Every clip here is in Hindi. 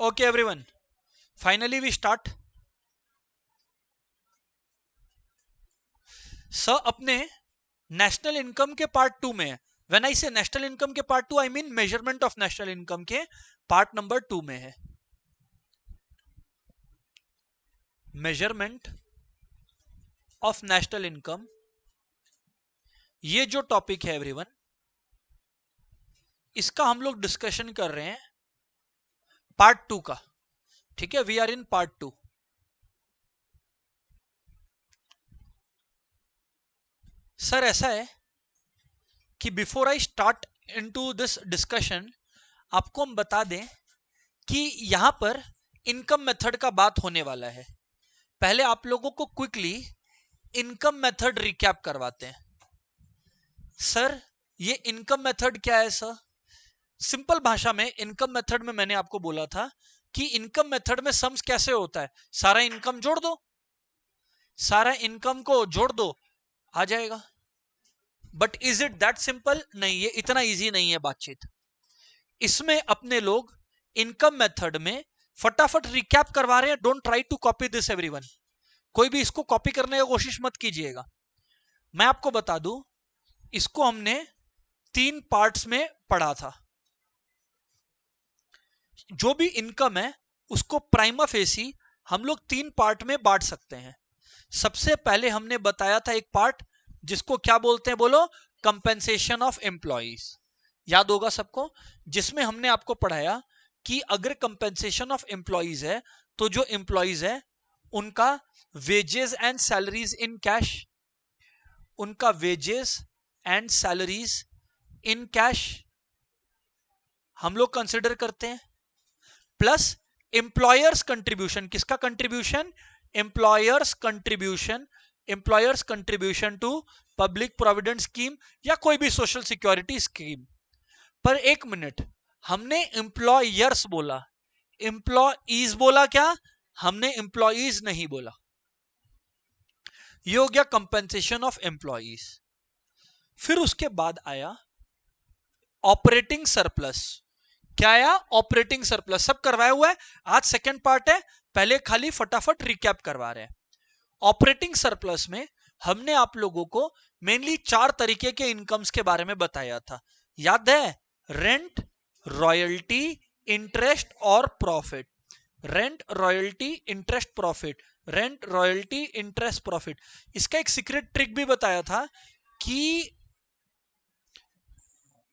Okay, everyone. Finally, we start. Sir अपने नेशनल इनकम के पार्ट 2 में है. व्हेन आई से नेशनल इनकम के part 2 I mean measurement of national income के पार्ट नंबर 2 में है. मेजरमेंट ऑफ नेशनल इनकम, ये जो टॉपिक है एवरीवन, इसका हम लोग डिस्कशन कर रहे हैं पार्ट 2 का. ठीक है, we are in part 2. Sir ऐसा है कि before I start into this discussion, आपको हम बता दें कि यहां पर इनकम मेथड का बात होने वाला है. पहले आप लोगों को क्विकली इनकम मेथड रिकैप करवाते हैं. सर ये इनकम मेथड क्या है सर? सिंपल भाषा में इनकम मेथड में मैंने आपको बोला था कि इनकम मेथड में सम्स कैसे होता है, सारा इनकम जोड़ दो, सारा इनकम को जोड़ दो, आ जाएगा. But is it that simple? नहीं, ये इतना इजी नहीं है बातचीत. इसमें अपने लोग इनकम मेथड में फटाफट रिकैप करवा रहे हैं. Don't try to copy this everyone. कोई भी इसको कॉपी करने की कोशिश मत कीजिएगा. मैं आपको बता दूं, इसको हमने 3 पार्ट्स में पढ़ा था. जो भी इनकम है उसको प्राइमा फेसी हम लोग 3 पार्ट में बांट सकते हैं. सबसे पहले हमने बताया था एक पार्ट जिसको क्या बोलते हैं, बोलो, कंपेंसेशन ऑफ एम्प्लॉइज. याद होगा सबको, जिसमें हमने आपको पढ़ाया कि अगर कंपेंसेशन ऑफ एम्प्लॉइज है तो जो एम्प्लॉइज है उनका wages and salaries in cash, उनका wages and salaries in cash हम लोग कंसिडर करते हैं, प्लस एम्प्लॉयर्स कंट्रीब्यूशन. किसका contribution? Employers contribution. Employers contribution to public provident scheme या कोई भी सोशल सिक्योरिटी स्कीम. पर एक मिनट, हमने एम्प्लॉयर्स बोला, एम्प्लॉइज बोला क्या? हमने एम्प्लॉइज नहीं बोला. ये हो गया कंपेंसेशन ऑफ एम्प्लॉइज. फिर उसके बाद आया ऑपरेटिंग सरप्लस. क्या आया? Operating surplus. सब करवाया हुआ है, आज सेकंड पार्ट है, पहले खाली फटाफट रिकैप करवा रहे हैं. ऑपरेटिंग सरप्लस में हमने आप लोगों को मेनली 4 तरीके के इनकम्स के बारे में बताया था. याद है? रेंट, रॉयल्टी, इंटरेस्ट और profit. Rent, royalty, interest, profit. Rent, royalty, interest, profit. इसका एक सीक्रेट ट्रिक भी बताया था कि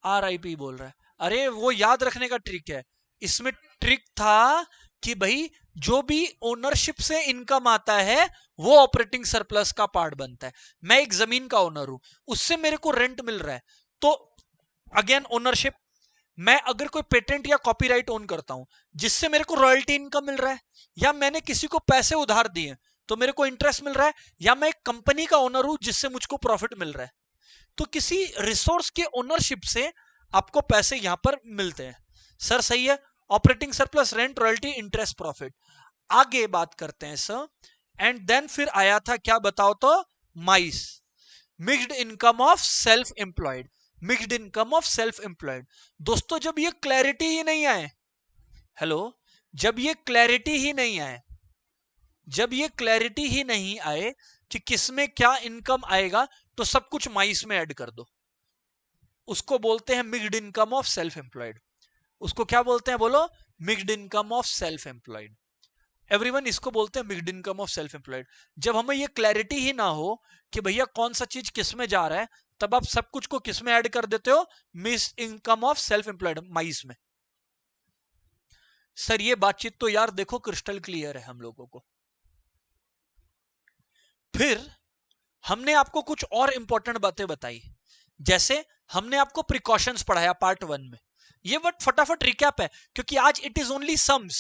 RIP बोल रहा है. अरे वो याद रखने का ट्रिक है. इसमें ट्रिक था कि भाई जो भी ओनरशिप से इनकम आता है वो ऑपरेटिंग सरप्लस का पार्ट बनता है. मैं एक जमीन का ओनर हूं, उससे मेरे को रेंट मिल रहा है, तो अगेन ओनरशिप. मैं अगर कोई पेटेंट या कॉपीराइट ओन करता हूं जिससे मेरे को रॉयल्टी इनकम मिल रहा है, या मैंने किसी को पैसे उधार दिए तो मेरे को इंटरेस्ट मिल रहा है, या मैं एक कंपनी का ओनर हूं जिससे मुझको प्रॉफिट मिल रहा है, तो किसी रिसोर्स के ओनरशिप से आपको पैसे यहां पर मिलते हैं. सर सही है. Operating surplus, rent, royalty, interest, profit. आगे बात करते हैं सर. एंड देन फिर आया था क्या, बताओ तो? माइस, mixed income of self employed. Mixed income of self employed. दोस्तों जब ये क्लैरिटी ही नहीं आए, हेलो, जब ये क्लैरिटी ही नहीं आए, जब ये क्लैरिटी ही नहीं आए कि किसमें क्या इनकम आएगा, तो सब कुछ माइस में ऐड कर दो. उसको बोलते हैं mixed income of self employed. उसको क्या बोलते हैं, बोलो? Mixed income of self employed. Everyone इसको बोलते हैं mixed income of self employed. जब हमें ये क्लैरिटी ही ना हो कि भैया कौन सा चीज किस में जा रहा है, तब आप सब कुछ को किस में ऐड कर देते हो? Mixed income of self employed, माइस में. सर ये बातचीत तो यार देखो क्रिस्टल क्लियर है हम लोगों को. फिर हमने आपको कुछ और इंपॉर्टेंट बातें बताई, जैसे हमने आपको प्रिकॉशंस पढ़ाया पार्ट 1 में. ये वर्ड फटाफट रिकैप है क्योंकि आज इट इज ओनली सम्स.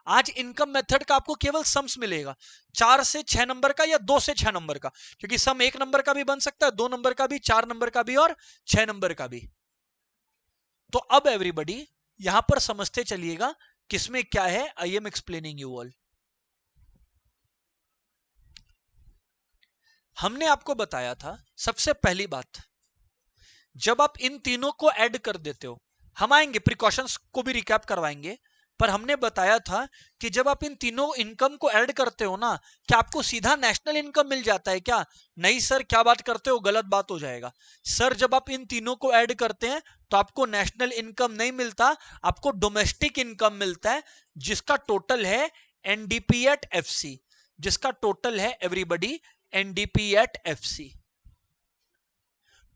आज इनकम मेथड का आपको केवल सम्स मिलेगा, 4 से 6 नंबर का या 2 से 6 नंबर का, क्योंकि सम 1 नंबर का भी बन सकता है, 2 नंबर का भी, 4 नंबर का भी और 6 नंबर का भी. तो अब एवरीबॉडी यहां पर समझते चलिएगा किसमें क्या है. I am explaining you all. हमने आपको बताया था सबसे पहली बात, जब आप इन तीनों को ऐड कर देते हो, हम आएंगे प्रिकॉशंस को भी रिकैप करवाएंगे, पर हमने बताया था कि जब आप इन तीनों इनकम को ऐड करते हो ना, क्या आपको सीधा नेशनल इनकम मिल जाता है क्या? नहीं सर, क्या बात करते हो, गलत बात हो जाएगा। सर जब आप इन तीनों को ऐड करते हैं तो आपको नेशनल इनकम नहीं मिलता, आपको डोमेस्टिक इनकम मिलता है, जिसका टोटल है एनडीपी एट एफसी, जिसका टोटल है एवरीबॉडी एनडीपी एट एफसी।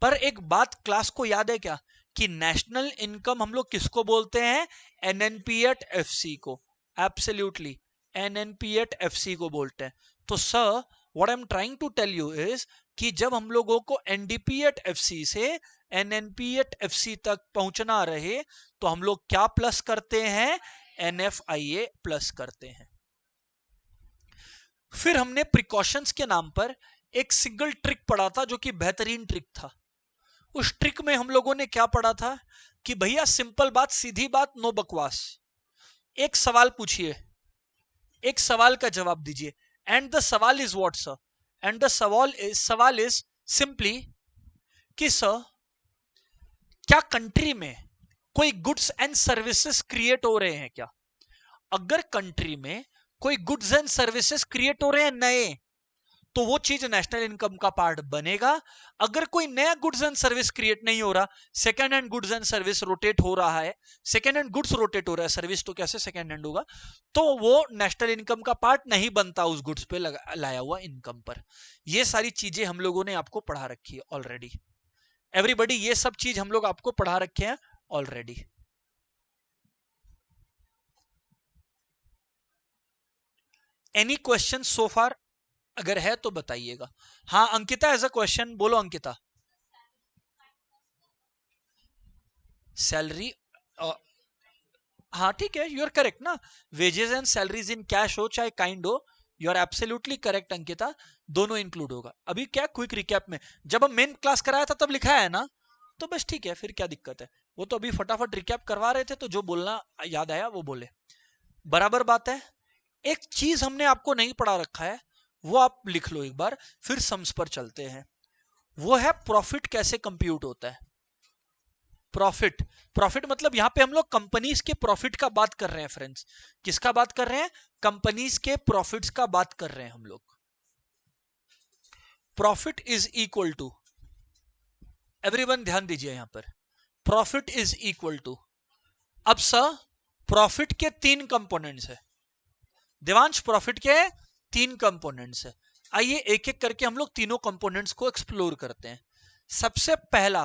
पर एक बात क्लास को याद है क्या, कि नेशनल इनकम हम लोग किसको बोलते हैं? एनएनपी एट एफसी को। एब्सोल्युटली, एनएनपी एट एफसी को बोलते हैं। तो sir what I am trying to tell you is कि जब हम लोगों को एनडीपी एट एफसी से एनएनपी एट एफसी तक पहुंचना रहे तो हम लोग क्या प्लस करते हैं? एनएफआईए प्लस करते हैं। फिर हमने प्रिकॉशंस के नाम पर एक सिंगल ट्रिक पढ़ा था जो कि बेहतरीन ट्रिक था। उस ट्रिक में हम लोगों ने क्या पढ़ा था कि भैया सिंपल बात, सीधी बात, नो बकवास। एक सवाल पूछिए, एक सवाल का जवाब दीजिए, एंड द सवाल is what sir? And the सवाल इज सिंपली कि सर क्या कंट्री में कोई गुड्स एंड सर्विसेज क्रिएट हो रहे हैं क्या? अगर कंट्री में कोई गुड्स एंड सर्विसेज क्रिएट हो रहे हैं नए, तो वो चीज नेशनल इनकम का पार्ट बनेगा। अगर कोई नया गुड्स एंड सर्विस क्रिएट नहीं हो रहा, second hand goods and service rotate हो रहा है, सेकंड हैंड गुड्स रोटेट हो रहा है, सर्विस तो कैसे सेकंड हैंड होगा, तो वो नेशनल इनकम का पार्ट नहीं बनता उस गुड्स पे लाया हुआ इनकम पर। ये सारी चीजें हम लोगों ने आपको पढ़ा रखी है ऑलरेडी। एवरीबॉडी, ये सब चीज हम लोग आपको पढ़ा रखे हैं ऑलरेडी। एनी क्वेश्चन सो फार? अगर है तो बताइएगा। हाँ अंकिता, एज अ क्वेश्चन बोलो अंकिता। सैलरी, हाँ ठीक है, यू आर करेक्ट ना। Wages and salaries in cash हो चाहे काइंड हो, you are absolutely correct Ankita, दोनों इंक्लूड होगा। अभी क्या क्विक रिकैप में, जब हम मेन क्लास कराया था तब लिखा है ना, तो बस ठीक है, फिर क्या दिक्कत है। वो तो अभी फटाफट रिकैप करवा रहे थे, तो जो बोलना याद आया वो बोले, बराबर बात है। एक चीज हमने आपको नहीं पढ़ा रखा है, वो आप लिख लो एक बार, फिर सम्स पर चलते हैं। वो है प्रॉफिट कैसे कंप्यूट होता है। प्रॉफिट, प्रॉफिट मतलब यहां पे हम लोग कंपनीज के प्रॉफिट का बात कर रहे हैं फ्रेंड्स। किसका बात कर रहे हैं? कंपनीज के प्रॉफिट्स का बात कर रहे हैं हम लोग। Profit is equal to, everyone ध्यान दीजिए यहां पर, प्रॉफिट इज इक्वल टू, अब सर प्रॉफिट के तीन कंपोनेंट्स है देवांश, प्रॉफिट के तीन कंपोनेंट्स है। आइए एक एक करके हम लोग तीनों कंपोनेंट्स को एक्सप्लोर करते हैं। सबसे पहला,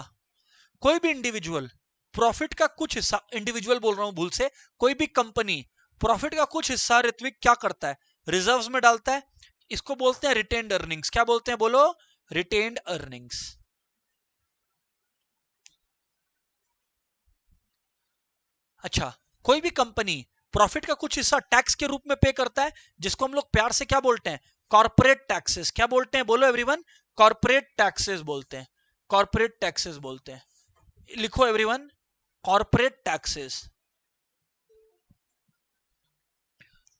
कोई भी इंडिविजुअल प्रॉफिट का कुछ हिस्सा, इंडिविजुअल बोल रहा हूं भूल से, कोई भी कंपनी प्रॉफिट का कुछ हिस्सा ऋत्विक क्या करता है? रिजर्व्स में डालता है। इसको बोलते हैं रिटेन्ड अर्निंग्स। क्या बोलते हैं बोलो? Retained earnings. अच्छा, कोई भी कंपनी प्रॉफिट का कुछ हिस्सा टैक्स के रूप में पे करता है, जिसको हम लोग प्यार से क्या बोलते हैं? Corporate taxes. क्या बोलते हैं बोलो एवरीवन? कॉर्पोरेट टैक्सेस बोलते हैं, कॉर्पोरेट टैक्सेस बोलते हैं। लिखो everyone, corporate taxes,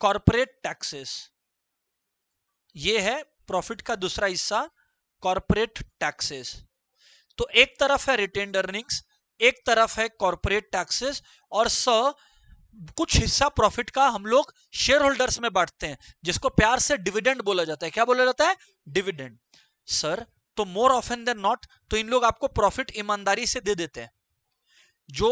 corporate taxes, ये है प्रॉफिट का दूसरा हिस्सा, कॉर्पोरेट टैक्सेस। तो एक तरफ है रिटेन्ड अर्निंग्स, एक तरफ है कॉर्पोरेट टैक्सेस, और कुछ हिस्सा प्रॉफिट का हम लोग शेयर होल्डर्स में बांटते हैं, जिसको प्यार से डिविडेंड बोला जाता है। क्या बोला जाता है? डिविडेंड। सर तो मोर ऑफन देन नॉट तो इन लोग आपको प्रॉफिट ईमानदारी से दे देते हैं। जो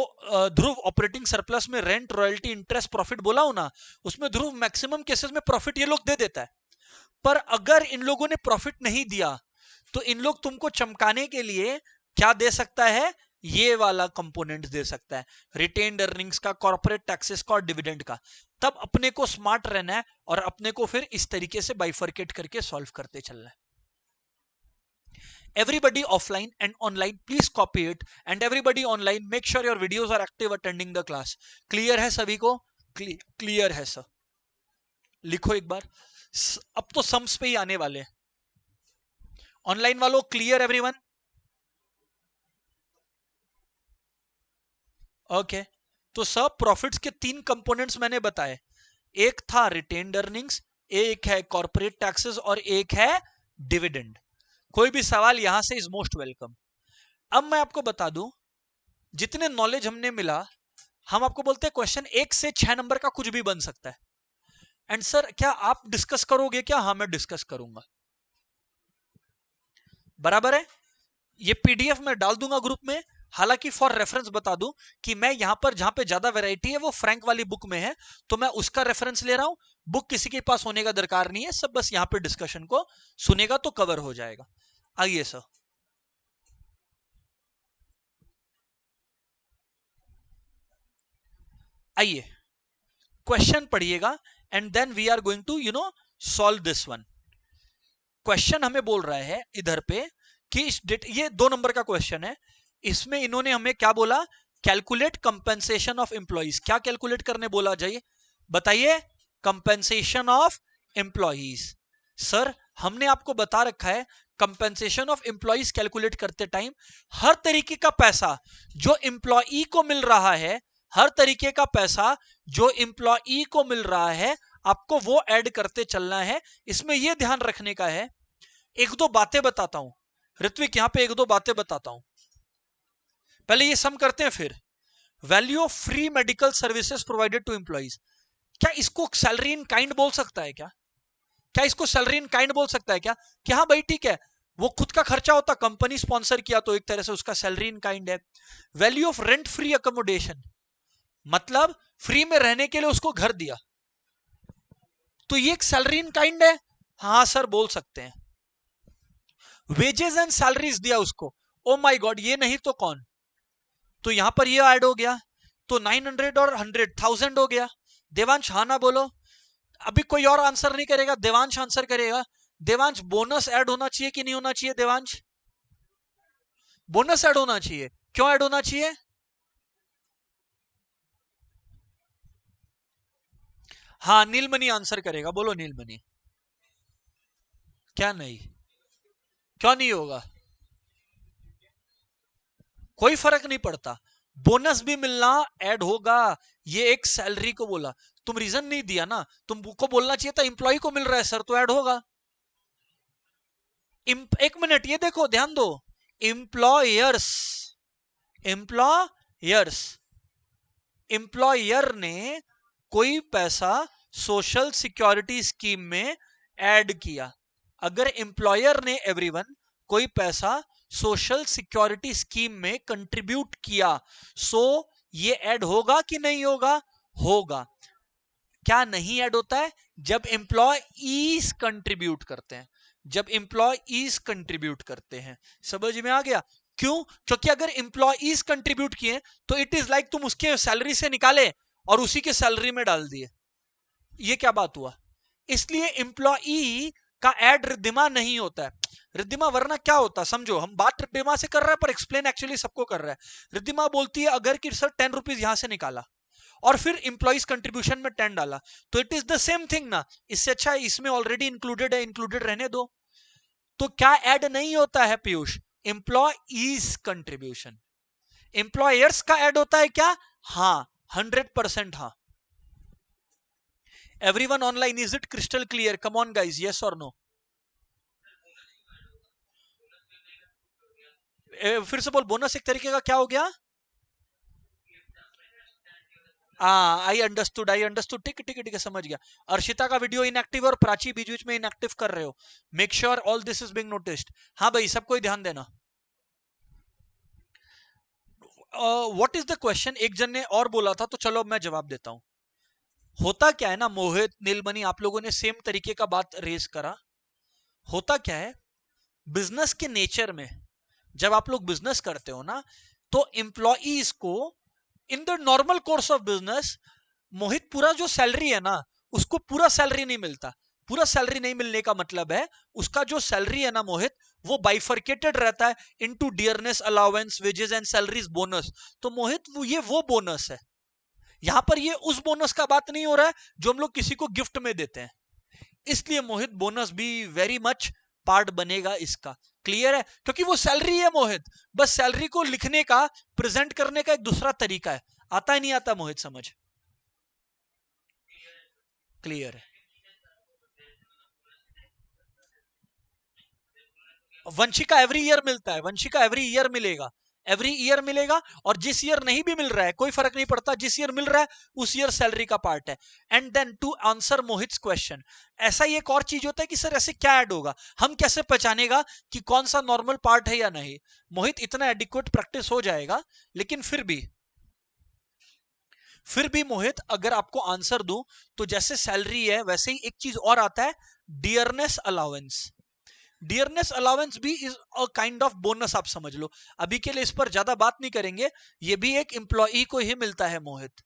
ध्रुव ऑपरेटिंग सरप्लस में रेंट, रॉयल्टी, इंटरेस्ट, प्रॉफिट बोला हो ना, उसमें ध्रुव मैक्सिमम केसेस में प्रॉफिट ये लोग दे देता है। पर अगर इन लोगों ने प्रॉफिट नहीं दिया तो इन लोग तुमको चमकाने के लिए क्या दे सकता है? ये वाला कंपोनेंट दे सकता है, रिटेन्ड अर्निंग्स का, कॉर्पोरेट टैक्सेस का और डिविडेंड का। तब अपने को स्मार्ट रहना है और अपने को फिर इस तरीके से बाइफर्केट करके सॉल्व करते चलना है। Everybody offline and online, please copy it, and everybody online, make sure your videos are active attending the class. Clear है सभी को? Clear है सर? लिखो एक बार। अब तो सम्स पे ही आने वाले हैं। ऑनलाइन वालों क्लियर एवरीवन? ओके, तो सब प्रॉफिट्स के तीन कंपोनेंट्स मैंने बताए, एक था रिटेन्ड अर्निंग्स, एक है कॉर्पोरेट टैक्सेस और एक है डिविडेंड। कोई भी सवाल यहां से इज मोस्ट वेलकम। अब मैं आपको बता दूं, जितने नॉलेज हमने मिला हम आपको बोलते हैं क्वेश्चन 1 से 6 नंबर का कुछ भी बन सकता है। एंड सर क्या आप डिस्कस करोगे क्या? हाँ मैं डिस्कस करूंगा। बराबर है। ये पीडीएफ में डाल दूंगा ग्रुप में। हालांकि फॉर रेफरेंस बता दूं कि मैं यहां पर जहां पे ज्यादा वैरायटी है वो फ्रैंक वाली बुक में है, तो मैं उसका रेफरेंस ले रहा हूं। बुक किसी के पास होने का दरकार नहीं है, सब बस यहां पे डिस्कशन को सुनेगा तो कवर हो जाएगा। आइए सर, आइए क्वेश्चन पढ़िएगा and then we are going to solve this one. Question हमें बोल रहा है इधर पे कि ये 2 नंबर का क्वेश्चन है। इसमें इन्होंने हमें क्या बोला? Calculate compensation of employees. क्या कैलकुलेट करने बोला? जाइए बताइए। Compensation of employees. सर हमने आपको बता रखा है कंपेंसेशन ऑफ एम्प्लॉइज कैलकुलेट करते टाइम हर तरीके का पैसा जो एम्प्लॉई को मिल रहा है, हर तरीके का पैसा जो एम्प्लॉई को मिल रहा है, आपको वो ऐड करते चलना है। इसमें यह ध्यान रखने का है, एक दो बातें बताता हूं ऋत्विक, यहां पे एक दो बातें बताता हूं। पहले ये सम करते हैं, फिर value of free medical services provided to employees. क्या इसको सैलरी इन काइंड बोल सकता है क्या? क्या इसको सैलरी इन काइंड बोल सकता है क्या? कि हाँ भाई ठीक है, वो खुद का खर्चा होता, कंपनी स्पॉन्सर किया तो एक तरह से उसका सैलरी इन काइंड है। Value of rent free accommodation, मतलब फ्री में रहने के लिए उसको घर दिया, तो ये एक सैलरी इन काइंड है। हाँ सर बोल सकते हैं। वेजेस एंड सैलरीज दिया उसको, ओ माय गॉड, ये नहीं तो कौन? तो यहां पर ये ऐड हो गया, तो 900 और 100,000 हो गया। देवांश हाँ ना बोलो। अभी कोई और आंसर नहीं करेगा, देवांश आंसर करेगा। देवांश बोनस ऐड होना चाहिए कि नहीं होना चाहिए? देवांश बोनस ऐड होना चाहिए। क्यों ऐड होना चाहिए? हाँ नीलमणि आंसर करेगा, बोलो नीलमणि। क्या नहीं? क्यों नहीं होगा? कोई फर्क नहीं पड़ता, बोनस भी मिलना ऐड होगा। ये एक सैलरी को बोला, तुम रीजन नहीं दिया ना, तुमको बोलना चाहिए था एम्प्लॉय को मिल रहा है सर तो ऐड होगा। एक मिनट, ये देखो ध्यान दो। एम्प्लॉयर्स, एम्प्लॉयर्स, एम्प्लॉयर ने कोई पैसा सोशल सिक्योरिटी स्कीम में ऐड किया। अगर एम्प्लॉयर ने एवरीवन कोई पैसा सोशल सिक्योरिटी स्कीम में कंट्रीब्यूट किया, सो ये ऐड होगा कि नहीं होगा? होगा। क्या नहीं ऐड होता है? जब एम्प्लॉईज कंट्रीब्यूट करते हैं, जब एम्प्लॉईज कंट्रीब्यूट करते हैं। समझ में आ गया? क्यों? क्योंकि अगर एम्प्लॉईज कंट्रीब्यूट किए तो इट इज लाइक तुम उसके सैलरी से निकाले और उसी के सैलरी में डाल दिए। ये क्या बात हुआ? इसलिए एम्प्लॉई का ऐड रिद्धिमा नहीं होता है। रिद्धिमा वरना क्या होता, समझो हम बात रिद्धिमा से कर रहे हैं पर एक्सप्लेन एक्चुअली सबको कर रहा है। रिद्धिमा बोलती है अगर कि सर 10 रुपीज यहां से निकाला और फिर इंप्लॉइज कंट्रीब्यूशन में 10 डाला, तो it is the same thing ना। इससे अच्छा इसमें ऑलरेडी इंक्लूडेड है, इंक्लूडेड रहने दो। तो क्या ऐड नहीं होता है पीयूष? Employees contribution. एम्प्लॉयर्स का ऐड होता है क्या? हाँ 100% हाँ। Everyone online, is it crystal clear? Come on guys, yes और नो? फिर से बोल, बोनस एक तरीके का क्या हो गया? आई अंडरस्टूड, आई अंडरस्टूड, ठीक है ठीक है ठीक है, समझ गया। अर्शिता का वीडियो इनएक्टिव और प्राची बीच बीच में इनएक्टिव कर रहे हो, make sure all this is being noticed. हाँ भाई सबको ध्यान देना। What is the question? एक जन ने और बोला था तो चलो अब मैं जवाब देता हूं। होता क्या है ना मोहित, नीलमणि, आप लोगों ने सेम तरीके का बात रेज करा। होता क्या है, बिजनेस के नेचर में जब आप लोग बिजनेस करते हो ना, तो एम्प्लॉइज को in the normal course of business, Mohit पूरा जो सैलरी है ना उसको पूरा सैलरी नहीं मिलता। पूरा सैलरी नहीं मिलने का मतलब है उसका जो सैलरी है ना मोहित, वो बाइफर्केटेड रहता है into dearness allowance, wages and salaries, bonus. तो मोहित वो बोनस है। यहां पर ये उस बोनस का बात नहीं हो रहा है जो हम लोग किसी को गिफ्ट में देते हैं। इसलिए मोहित बोनस भी वेरी मच पार्ट बनेगा इसका। क्लियर है? क्योंकि वो सैलरी है मोहित, बस सैलरी को लिखने का, प्रेजेंट करने का एक दूसरा तरीका है। आता ही नहीं आता मोहित समझ? क्लियर है? वंशिका एवरी ईयर मिलता है, वंशिका एवरी ईयर मिलेगा। एवरी ईयर मिलेगा, और जिस ईयर नहीं भी मिल रहा है कोई फर्क नहीं पड़ता, जिस ईयर मिल रहा है उस ईयर सैलरी का पार्ट है। And then to answer Mohit question, ऐसा ही एक और चीज होता है कि सर ऐसे क्या ऐड होगा, हम कैसे पहचानेगा कि कौन सा नॉर्मल पार्ट है या नहीं। मोहित इतना एडिक्वेट प्रैक्टिस हो जाएगा, लेकिन फिर भी मोहित अगर आपको आंसर दूं तो जैसे सैलरी है वैसे ही एक चीज और आता है, डियरनेस अलाउंस। डियरनेस अलाउंस भी is a kind of bonus, आप समझ लो। अभी के लिए इस पर ज्यादा बात नहीं करेंगे, ये भी एक एम्प्लॉई को ही मिलता है मोहित,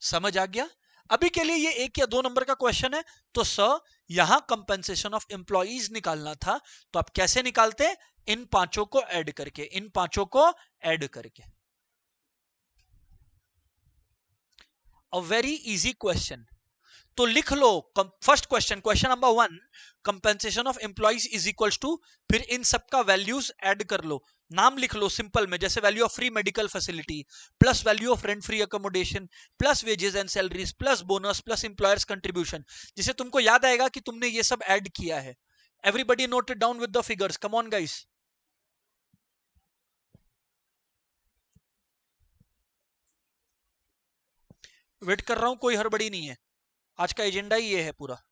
समझ आ गया। अभी के लिए ये 1 या 2 नंबर का क्वेश्चन है। तो सर यहां कंपेंसेशन ऑफ एम्प्लॉइज निकालना था, तो आप कैसे निकालते, इन पांचों को ऐड करके, इन पांचों को ऐड करके। अ वेरी इजी क्वेश्चन, तो लिख लो first question, question number 1, compensation of employees is equals to, फिर इन सबका वैल्यूज ऐड कर लो, नाम लिख लो सिंपल में, जैसे value of free medical facility, plus value of rent free accommodation, plus wages and salaries, plus bonus, plus employers contribution, जिसे तुमको याद आएगा कि तुमने ये सब ऐड किया है। Everybody note it down with the figures, come on guys. Wait कर रहा हूं, कोई हड़बड़ी नहीं है, आज का एजेंडा ही ये है पूरा।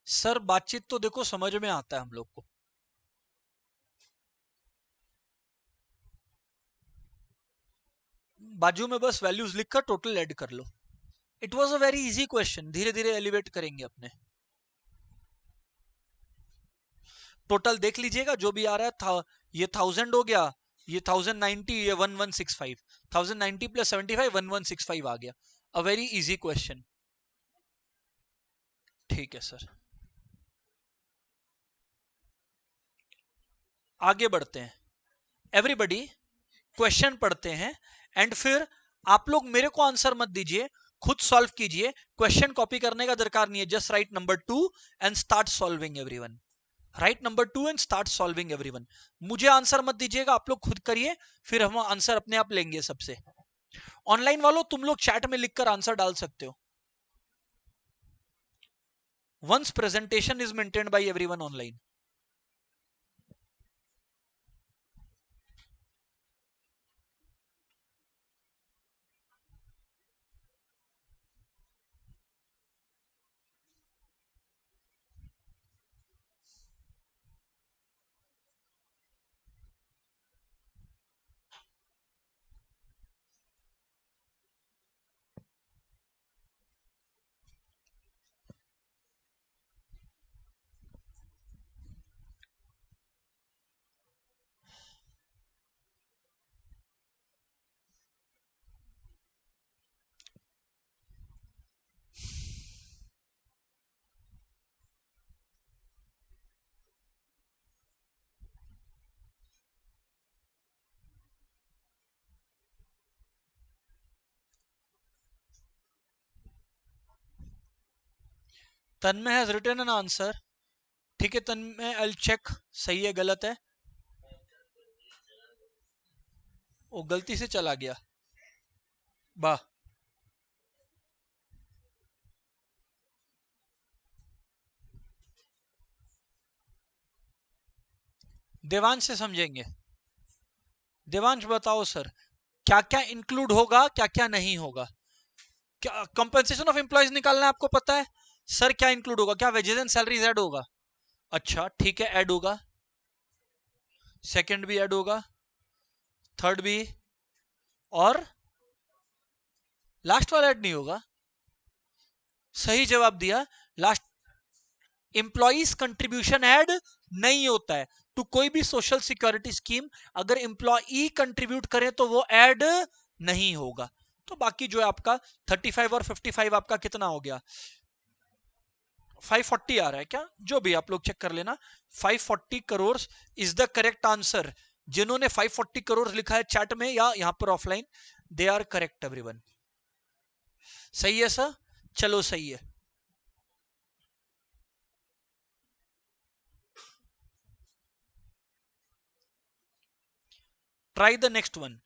सर बातचीत तो देखो समझ में आता है हम लोग को, बाजू में बस वैल्यूज लिखकर टोटल ऐड कर लो। It was a very easy question, धीरे धीरे एलिवेट करेंगे अपने। टोटल देख लीजिएगा जो भी आ रहा है था, ये 1000 हो गया, ये 1090, ये 1165, 1090 प्लस 75 1165 आ गया। अ वेरी इजी क्वेश्चन। ठीक है सर, आगे बढ़ते हैं। एवरीबडी क्वेश्चन पढ़ते हैं, एंड फिर आप लोग मेरे को आंसर मत दीजिए, खुद सॉल्व कीजिए। क्वेश्चन कॉपी करने का दरकार नहीं है, just right number 2 and start solving everyone. Right number 2 and start solving everyone. मुझे आंसर मत दीजिएगा, आप लोग खुद करिए, फिर हम आंसर अपने आप लेंगे सबसे। ऑनलाइन वालों तुम लोग चैट में लिखकर आंसर डाल सकते हो। Once presentation is maintained by everyone online. Tanmay has written an answer. ठीक है तन्मय, आई चेक सही है गलत है। वो गलती से चला गया, वाह। देवांश से समझेंगे। देवांश बताओ सर, क्या क्या इंक्लूड होगा क्या क्या नहीं होगा। क्या कंपनसेशन ऑफ एम्प्लॉयज निकालना है आपको पता है। सर क्या इंक्लूड होगा, क्या वेजेस एंड सैलरीज ऐड होगा। अच्छा ठीक है, ऐड होगा। सेकंड भी ऐड होगा, थर्ड भी, और लास्ट वाला ऐड नहीं होगा, सही जवाब दिया। लास्ट एम्प्लॉइज कंट्रीब्यूशन ऐड नहीं होता है तो कोई भी सोशल सिक्योरिटी स्कीम अगर एम्प्लॉई कंट्रीब्यूट करे तो वो ऐड नहीं होगा। तो बाकी जो है आपका 35 और 55 आपका कितना हो गया, 540 आ रहा है क्या, जो भी आप लोग चेक कर लेना। 540 crore is the correct answer. जिन्होंने 540 करोड़ लिखा है चैट में या यहां पर offline, they are correct everyone. सही है सर, चलो सही है। Try the next one.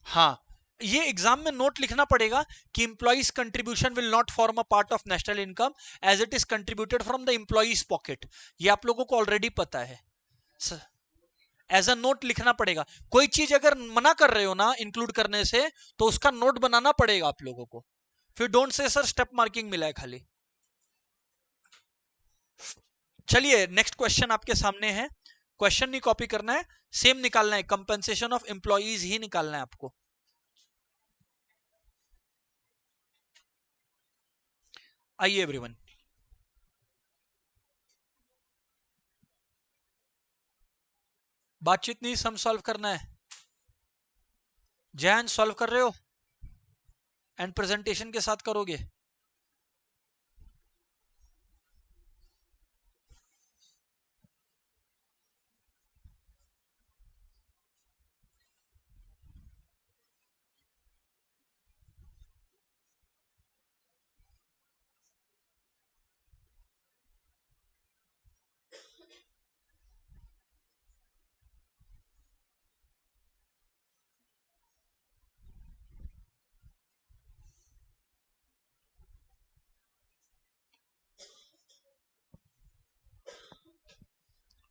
हाँ, ये एग्जाम में नोट लिखना पड़ेगा कि employees contribution will not form a part of national income as it is contributed from the employees pocket. ये आप लोगों को ऑलरेडी पता है, एज अ नोट लिखना पड़ेगा। कोई चीज अगर मना कर रहे हो ना इंक्लूड करने से तो उसका नोट बनाना पड़ेगा आप लोगों को, फिर don't say sir step marking मिला है खाली। चलिए नेक्स्ट क्वेश्चन आपके सामने है, क्वेश्चन नहीं कॉपी करना है, सेम निकालना है, कंपेंसेशन ऑफ एम्प्लॉइज ही निकालना है आपको। आइए एवरीवन, बातचीत नहीं सम सॉल्व करना है। जैन सॉल्व कर रहे हो एंड प्रेजेंटेशन के साथ करोगे?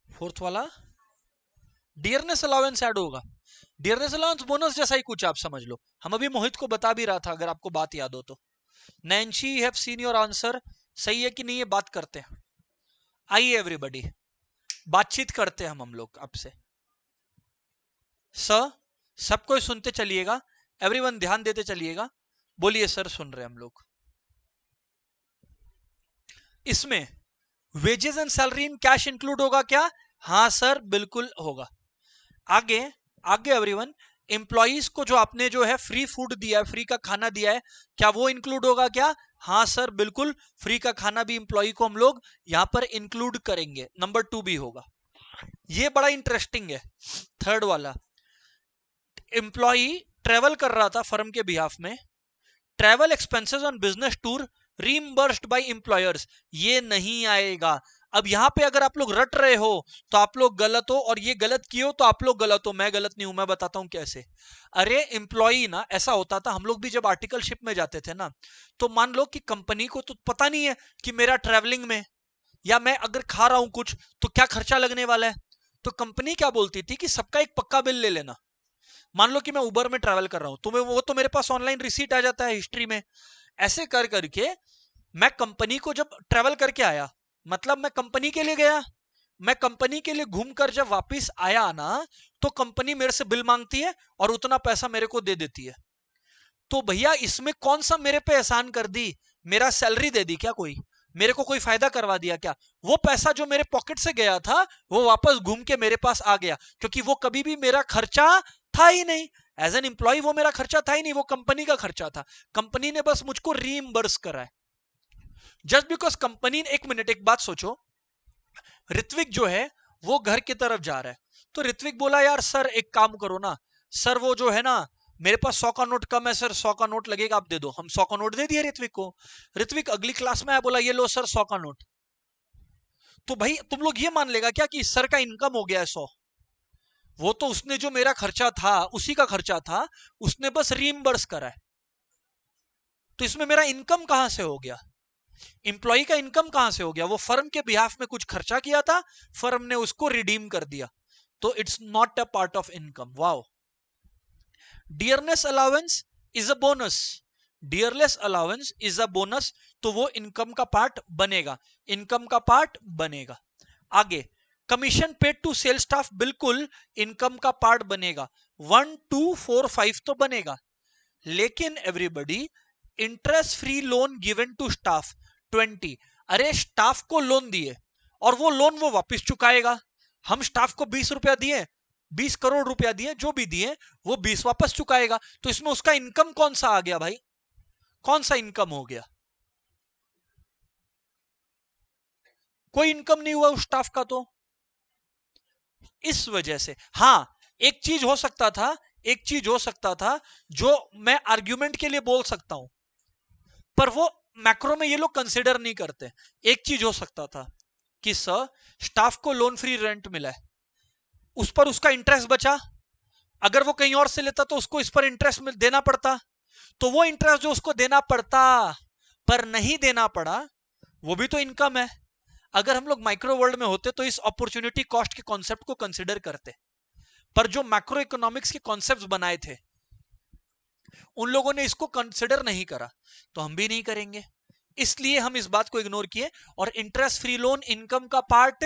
फोर्थ वाला डियरनेस अलाउंस ऐड होगा। डियरनेस अलाउंस बोनस जैसा ही कुछ आप समझ लो, हम अभी मोहित को बता भी रहा था अगर आपको बात याद हो तो। Nancy have seen your answer, सही है कि नहीं ये बात करते हैं। आइए एवरीबॉडी, बातचीत करते हैं हम लोग आपसे। सर सब कोई सुनते चलिएगा, एवरीवन ध्यान देते चलिएगा। बोलिए सर, सुन रहे हम लोग। इसमें wages and salary in cash include होगा क्या? हाँ सर बिल्कुल होगा। आगे आगे एवरीवन, एम्प्लॉइज को जो आपने जो है फ्री फूड दिया है, फ्री का खाना दिया है, क्या वो इंक्लूड होगा क्या? हाँ सर बिल्कुल, फ्री का खाना भी एम्प्लॉय को हम लोग यहां पर इंक्लूड करेंगे। नंबर 2 भी होगा। ये बड़ा इंटरेस्टिंग है। थर्ड वाला, एम्प्लॉय ट्रेवल कर रहा था फर्म के बिहाफ में, travel expenses on business tour reimbursed by employers, ये नहीं आएगा। अब यहां पे अगर आप लोग रट रहे हो तो आप लोग गलत हो, और ये गलत किए हो तो आप लोग गलत हो। मैं गलत नहीं हूं, मैं बताता हूं कैसे। अरे एम्प्लॉई ना, ऐसा होता था हम लोग भी जब आर्टिकलशिप में जाते थे ना, तो मान लो कि कंपनी को तो पता नहीं है कि मेरा ट्रैवलिंग में या मैं अगर खा रहा हूं कुछ तो क्या खर्चा लगने वाला है। तो कंपनी क्या बोलती थी कि सबका एक पक्का बिल ले लेना। मान लो कि मैं उबर में ट्रैवल कर रहा हूं तो मैं वो तो मेरे पास ऑनलाइन रिसीट आ जाता है हिस्ट्री में। ऐसे कर करके मैं कंपनी को जब ट्रैवल करके आया, मतलब मैं कंपनी के लिए गया, मैं कंपनी के लिए घूमकर जब वापस आया ना, तो कंपनी मेरे से बिल मांगती है और उतना पैसा मेरे को दे देती है। तो भैया इसमें कौन सा मेरे पे एहसान कर दी? मेरा सैलरी दे दी क्या कोई? मेरे को कोई फायदा करवा दिया क्या? वो पैसा जो मेरे पॉकेट से गया था वो वापस घूम के मेरे पास आ गया, क्योंकि वो कभी भी मेरा खर्चा था ही नहीं। एज एन एम्प्लॉय वो मेरा खर्चा था ही नहीं, वो कंपनी का खर्चा था। कंपनी ने बस मुझको रीइंबर्स करा है। जस्ट बिकॉज कंपनी ने, एक मिनट एक बात सोचो, ऋत्विक जो है वो घर की तरफ जा रहा है, तो ऋत्विक बोला यार सर एक काम करो ना, सर वो जो है ना मेरे पास 100 का नोट कम है सर, 100 का नोट लगेगा आप दे दो। हम 100 का नोट दे दिए ऋत्विक को। ऋत्विक अगली क्लास में आया, बोला ये लो सर 100 का नोट। तो भाई तुम लोग ये मान लेगा क्या कि सर का इनकम हो गया है 100? वो तो उसने जो मेरा खर्चा था उसी का खर्चा था, उसने बस रीइंबर्स करा है। तो इसमें मेरा इनकम कहां से हो गया? इंप्लॉई का इनकम कहां से हो गया? वो फर्म के बिहाफ में कुछ खर्चा किया था, फर्म ने उसको रिडीम कर दिया, तो it's not a part of income. Wow. Dearness allowance is a bonus, dearness allowance is a bonus, तो वो इनकम का पार्ट बनेगा, इनकम का पार्ट बनेगा। आगे, commission paid to sale staff, बिल्कुल इनकम का पार्ट बनेगा। 1 2 4 5 तो बनेगा। लेकिन everybody interest free loan given to staff 20। अरे स्टाफ को लोन दिए और वो लोन वो वापस चुकाएगा। हम स्टाफ को 20 रुपया दिए, 20 करोड़ रुपया दिए, जो भी दिए वो 20 वापस चुकाएगा। तो इसमें उसका इनकम कौन सा आ गया भाई? कौन सा इनकम हो गया? कोई इनकम नहीं हुआ उस स्टाफ का। तो इस वजह से हां, एक चीज हो सकता था, एक चीज हो सकता था जो मैं आर्ग्यूमेंट के लिए बोल सकता हूं, पर वो मैक्रो में ये लोग कंसिडर नहीं करते। एक चीज हो सकता था कि सर स्टाफ को लोन फ्री रेंट मिला है, उस पर उसका इंटरेस्ट बचा, अगर वो कहीं और से लेता तो उसको इस पर इंटरेस्ट देना पड़ता, तो वो इंटरेस्ट जो उसको देना पड़ता पर नहीं देना पड़ा, वो भी तो इनकम है। अगर हम लोग माइक्रो वर्ल्ड में होते तो इस अपॉर्चुनिटी कॉस्ट के कॉन्सेप्ट को कंसिडर करते, पर जो मैक्रो इकोनॉमिक्स के कॉन्सेप्ट्स बनाए थे उन लोगों ने इसको कंसिडर नहीं करा, तो हम भी नहीं करेंगे। इसलिए हम इस बात को इग्नोर किए और इंटरेस्ट फ्री लोन इनकम का पार्ट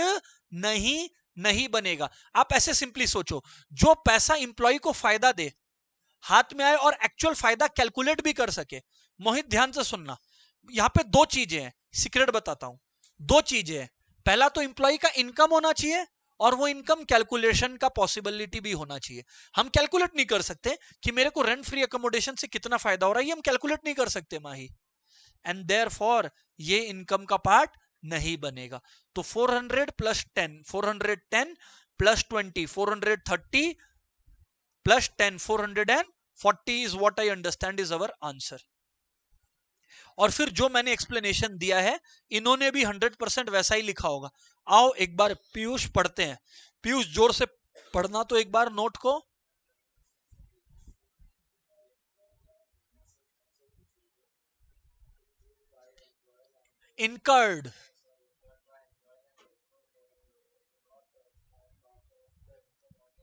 नहीं नहीं बनेगा। आप ऐसे सिंपली सोचो, जो पैसा इंप्लॉय को फायदा दे, हाथ में आए और एक्चुअल फायदा कैलकुलेट भी कर सके। मोहित ध्यान से सुनना, यहां पे दो चीजें हैं, सीक्रेट बताता हूं। दो चीजें हैं, पहला तो इंप्लॉय का इनकम होना चाहिए और वो इनकम कैलकुलेशन का पॉसिबिलिटी भी होना चाहिए। हम कैलकुलेट नहीं कर सकते कि मेरे को रेंट फ्री अकोमोडेशन से कितना फायदा हो रहा है, ये हम कैलकुलेट नहीं कर सकते माही, एंड देयरफॉर ये इनकम का पार्ट नहीं बनेगा। तो 400 plus 10, 410 plus 20, 430 plus 10, 440 is what I understand is our answer। और फिर जो मैंने एक्सप्लेनेशन दिया है, इन्होंने भी 100% वैसा ही लिखा होगा। आओ एक बार पीयूष पढ़ते हैं। पीयूष जोर से पढ़ना तो एक बार नोट को। इनकर्ड,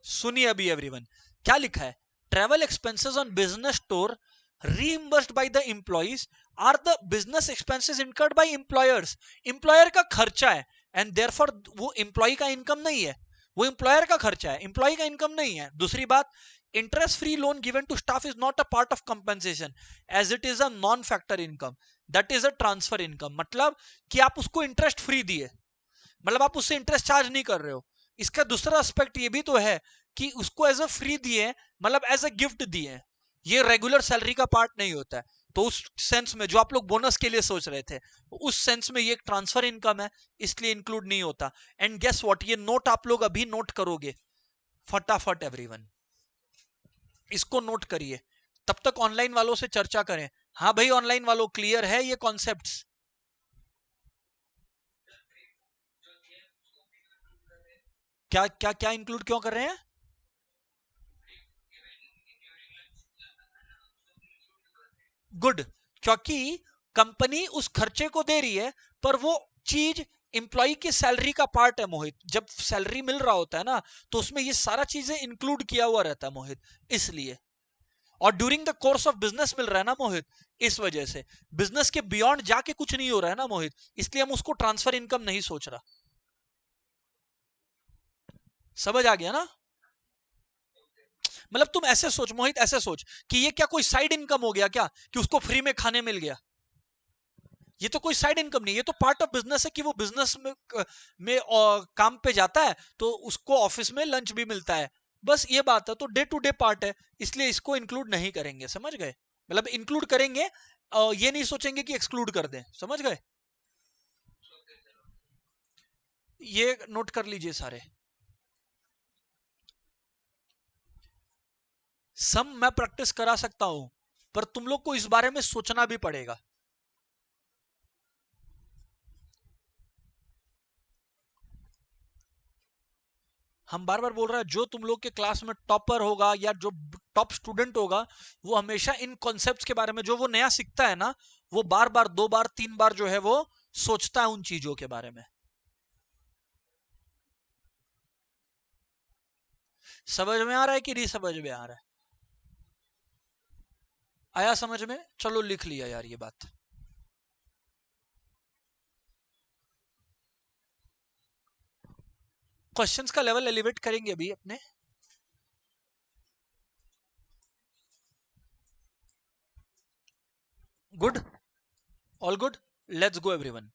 सुनिए अभी एवरीवन क्या लिखा है। Travel expenses on business tour reimbursed by the employees are the business expenses incurred by employers। Employer का खर्चा है एंड देयरफॉर वो एम्प्लॉय का इनकम नहीं है, वो एम्प्लॉयर का खर्चा है, एम्प्लॉय का इनकम नहीं है। दूसरी बात, interest free loan given to staff is not a part of compensation as it is a non factor income, that is a transfer income. मतलब कि आप उसको इंटरेस्ट फ्री दिए, मतलब आप उससे इंटरेस्ट चार्ज नहीं कर रहे हो। इसका दूसरा एस्पेक्ट ये भी तो है कि उसको एज अ फ्री दिए, मतलब एज अ गिफ्ट दिए, ये रेगुलर सैलरी का पार्ट नहीं होता है। तो उस सेंस में जो आप लोग बोनस के लिए सोच रहे थे, उस सेंस में ये एक ट्रांसफर इनकम है, इसलिए इंक्लूड नहीं होता। एंड गेस व्हाट, ये नोट आप लोग अभी नोट करोगे फटाफट एवरीवन, इसको नोट करिए। तब तक ऑनलाइन वालों से चर्चा करें। हाँ भाई ऑनलाइन वालों, क्लियर है ये कॉन्सेप्ट्स? क्या क्या क्या इंक्लूड क्यों कर रहे हैं? गुड, क्योंकि कंपनी उस खर्चे को दे रही है, पर वो चीज इंप्लॉय की सैलरी का पार्ट है मोहित। जब सैलरी मिल रहा होता है ना, तो उसमें ये सारा चीजें इंक्लूड किया हुआ रहता है मोहित, इसलिए। और during the course of business मिल रहा है ना मोहित, इस वजह से। बिजनेस के बियॉन्ड जाके कुछ नहीं हो रहा है ना मोहित, इसलिए हम उसको ट्रांसफर इनकम नहीं सोच रहा। समझ आ गया ना? मतलब तुम ऐसे सोच मोहित, ऐसे सोच कि ये क्या कोई साइड इनकम हो गया क्या, कि उसको फ्री में खाने मिल गया? ये तो कोई साइड इनकम नहीं, ये तो पार्ट ऑफ बिजनेस है कि वो बिजनेस काम पे जाता है तो उसको ऑफिस में लंच भी मिलता है। बस ये बात है, तो डे टू डे पार्ट है, इसलिए इसको इंक्लूड नहीं करेंगे। समझ गए? मतलब इंक्लूड करेंगे, ये नहीं सोचेंगे कि एक्सक्लूड कर दें। समझ गए? ये नोट कर लीजिए सारे। सम मैं प्रैक्टिस करा सकता हूं, पर तुम लोग को इस बारे में सोचना भी पड़ेगा। हम बार बार बोल रहे हैं, जो तुम लोग के क्लास में टॉपर होगा या जो टॉप स्टूडेंट होगा, वो हमेशा इन कॉन्सेप्ट्स के बारे में, जो वो नया सीखता है ना, वो बार बार, दो बार, तीन बार जो है वो सोचता है उन चीजों के बारे में। समझ में आ रहा है कि नहीं समझ में आ रहा है? आया समझ में? चलो लिख लिया यार ये बात। क्वेश्चंस का लेवल एलिवेट करेंगे अभी अपने। Good, all good, let's go everyone.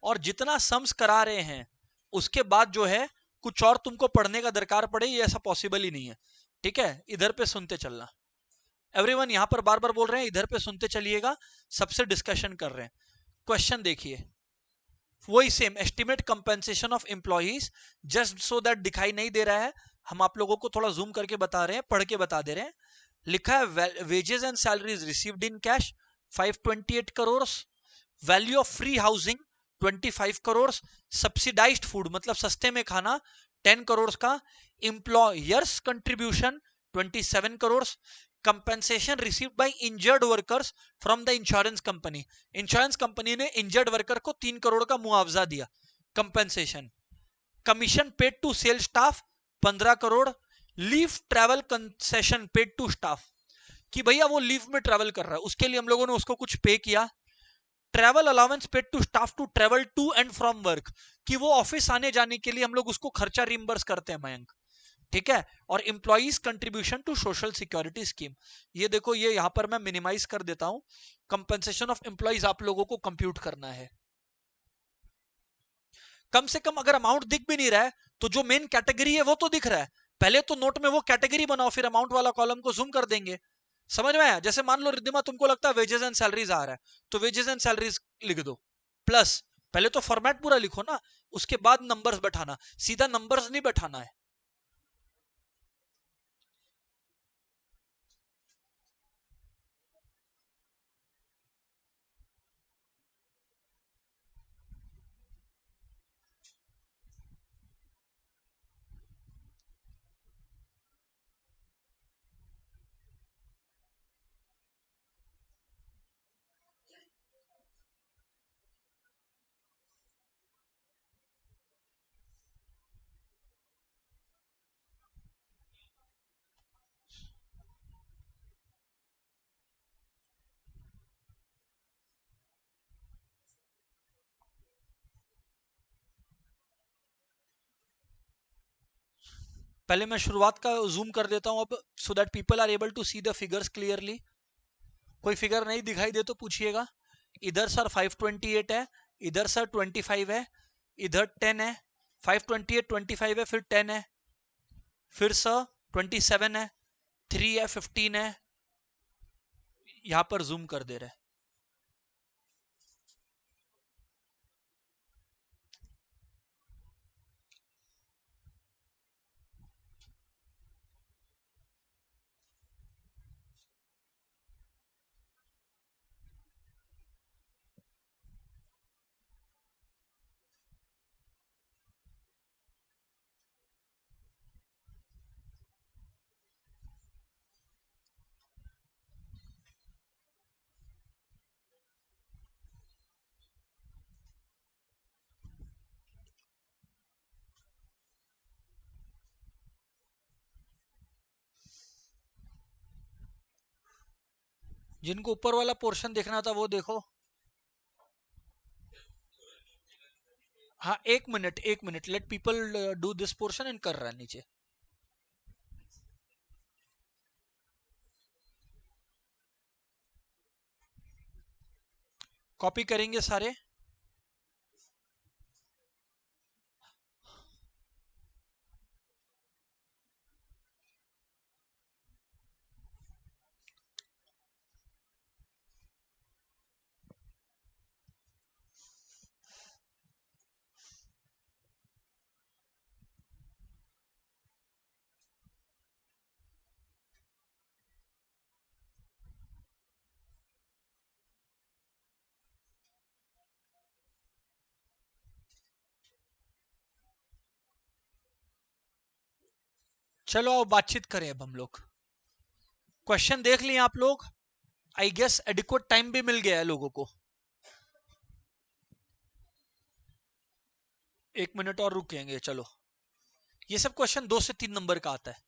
और जितना सम्स करा रहे हैं उसके बाद जो है कुछ और तुमको पढ़ने का दरकार पड़े, ये ऐसा पॉसिबल ही नहीं है। ठीक है, इधर पे सुनते चलना एवरीवन। यहां पर बार बार बोल रहे हैं, इधर पे सुनते चलिएगा, सबसे डिस्कशन कर रहे हैं। क्वेश्चन देखिए, वही same estimate compensation of employees, just so that दिखाई नहीं दे रहा है, हम आप लोगों को थोड़ा जूम करके बता रहे हैं, पढ़ के बता दे रहे हैं। लिखा है wages and salaries received in cash 528 crore, value of free housing 25 crore, subsidised food मतलब सस्ते में खाना 10 करोड़ का, employers contribution 27 crore, compensation received by injured workers from the insurance company, insurance company ने इंजर्ड वर्कर को 3 करोड़ का मुआवजा दिया compensation, commission paid to sale staff 15 crore, leave travel concession paid to staff, कि भैया वो लीव में ट्रैवल कर रहा है उसके लिए हम लोगों ने उसको कुछ पे किया, travel allowance paid to staff to travel to and from work, कि वो ऑफिस आने जाने के लिए हम लोग उसको खर्चा रिम्बर्स करते हैं मयंक। ठीक है, और employees contribution to social security scheme, ये देखो ये यहां पर मैं मिनिमाइज कर देता हूं, कंपनसेशन ऑफ एम्प्लॉइज आप लोगों को कंप्यूट करना है। कम से कम अगर अमाउंट दिख भी नहीं रहा है तो जो मेन कैटेगरी है वो तो दिख रहा है, पहले तो नोट में वो कैटेगरी बनाओ, फिर अमाउंट वाला कॉलम को जूम कर देंगे। समझ में आया? जैसे मान लो रिद्धिमा तुमको लगता है वेजेस एंड सैलरीज आ रहा है, तो वेजेस एंड सैलरीज लिख दो प्लस, पहले तो फॉर्मेट पूरा लिखो ना, उसके बाद नंबर्स बैठाना, सीधा नंबर्स नहीं बैठाना है। पहले मैं शुरुआत का जूम कर देता हूं अब, so that people are able to see the figures clearly. कोई फिगर नहीं दिखाई दे तो पूछिएगा। इधर सर 528 है, इधर सर 25 है, इधर 10 है, 528 25 है, फिर 10 है, फिर सर 27 है, 3 है, 15 है, यहां पर जूम कर दे रहे हैं। जिनको ऊपर वाला पोर्शन देखना था वो देखो। हाँ, एक मिनट एक minute, let people do this portion and कर रहा है नीचे। कॉपी करेंगे सारे। चलो आओ बातचीत करें अब हम लोग। क्वेश्चन देख लिए आप लोग, आई गेस एडिक्वेट टाइम भी मिल गया है लोगों को। 1 मिनट और रुकेंगे चलो। ये सब क्वेश्चन 2 से 3 नंबर का आता है।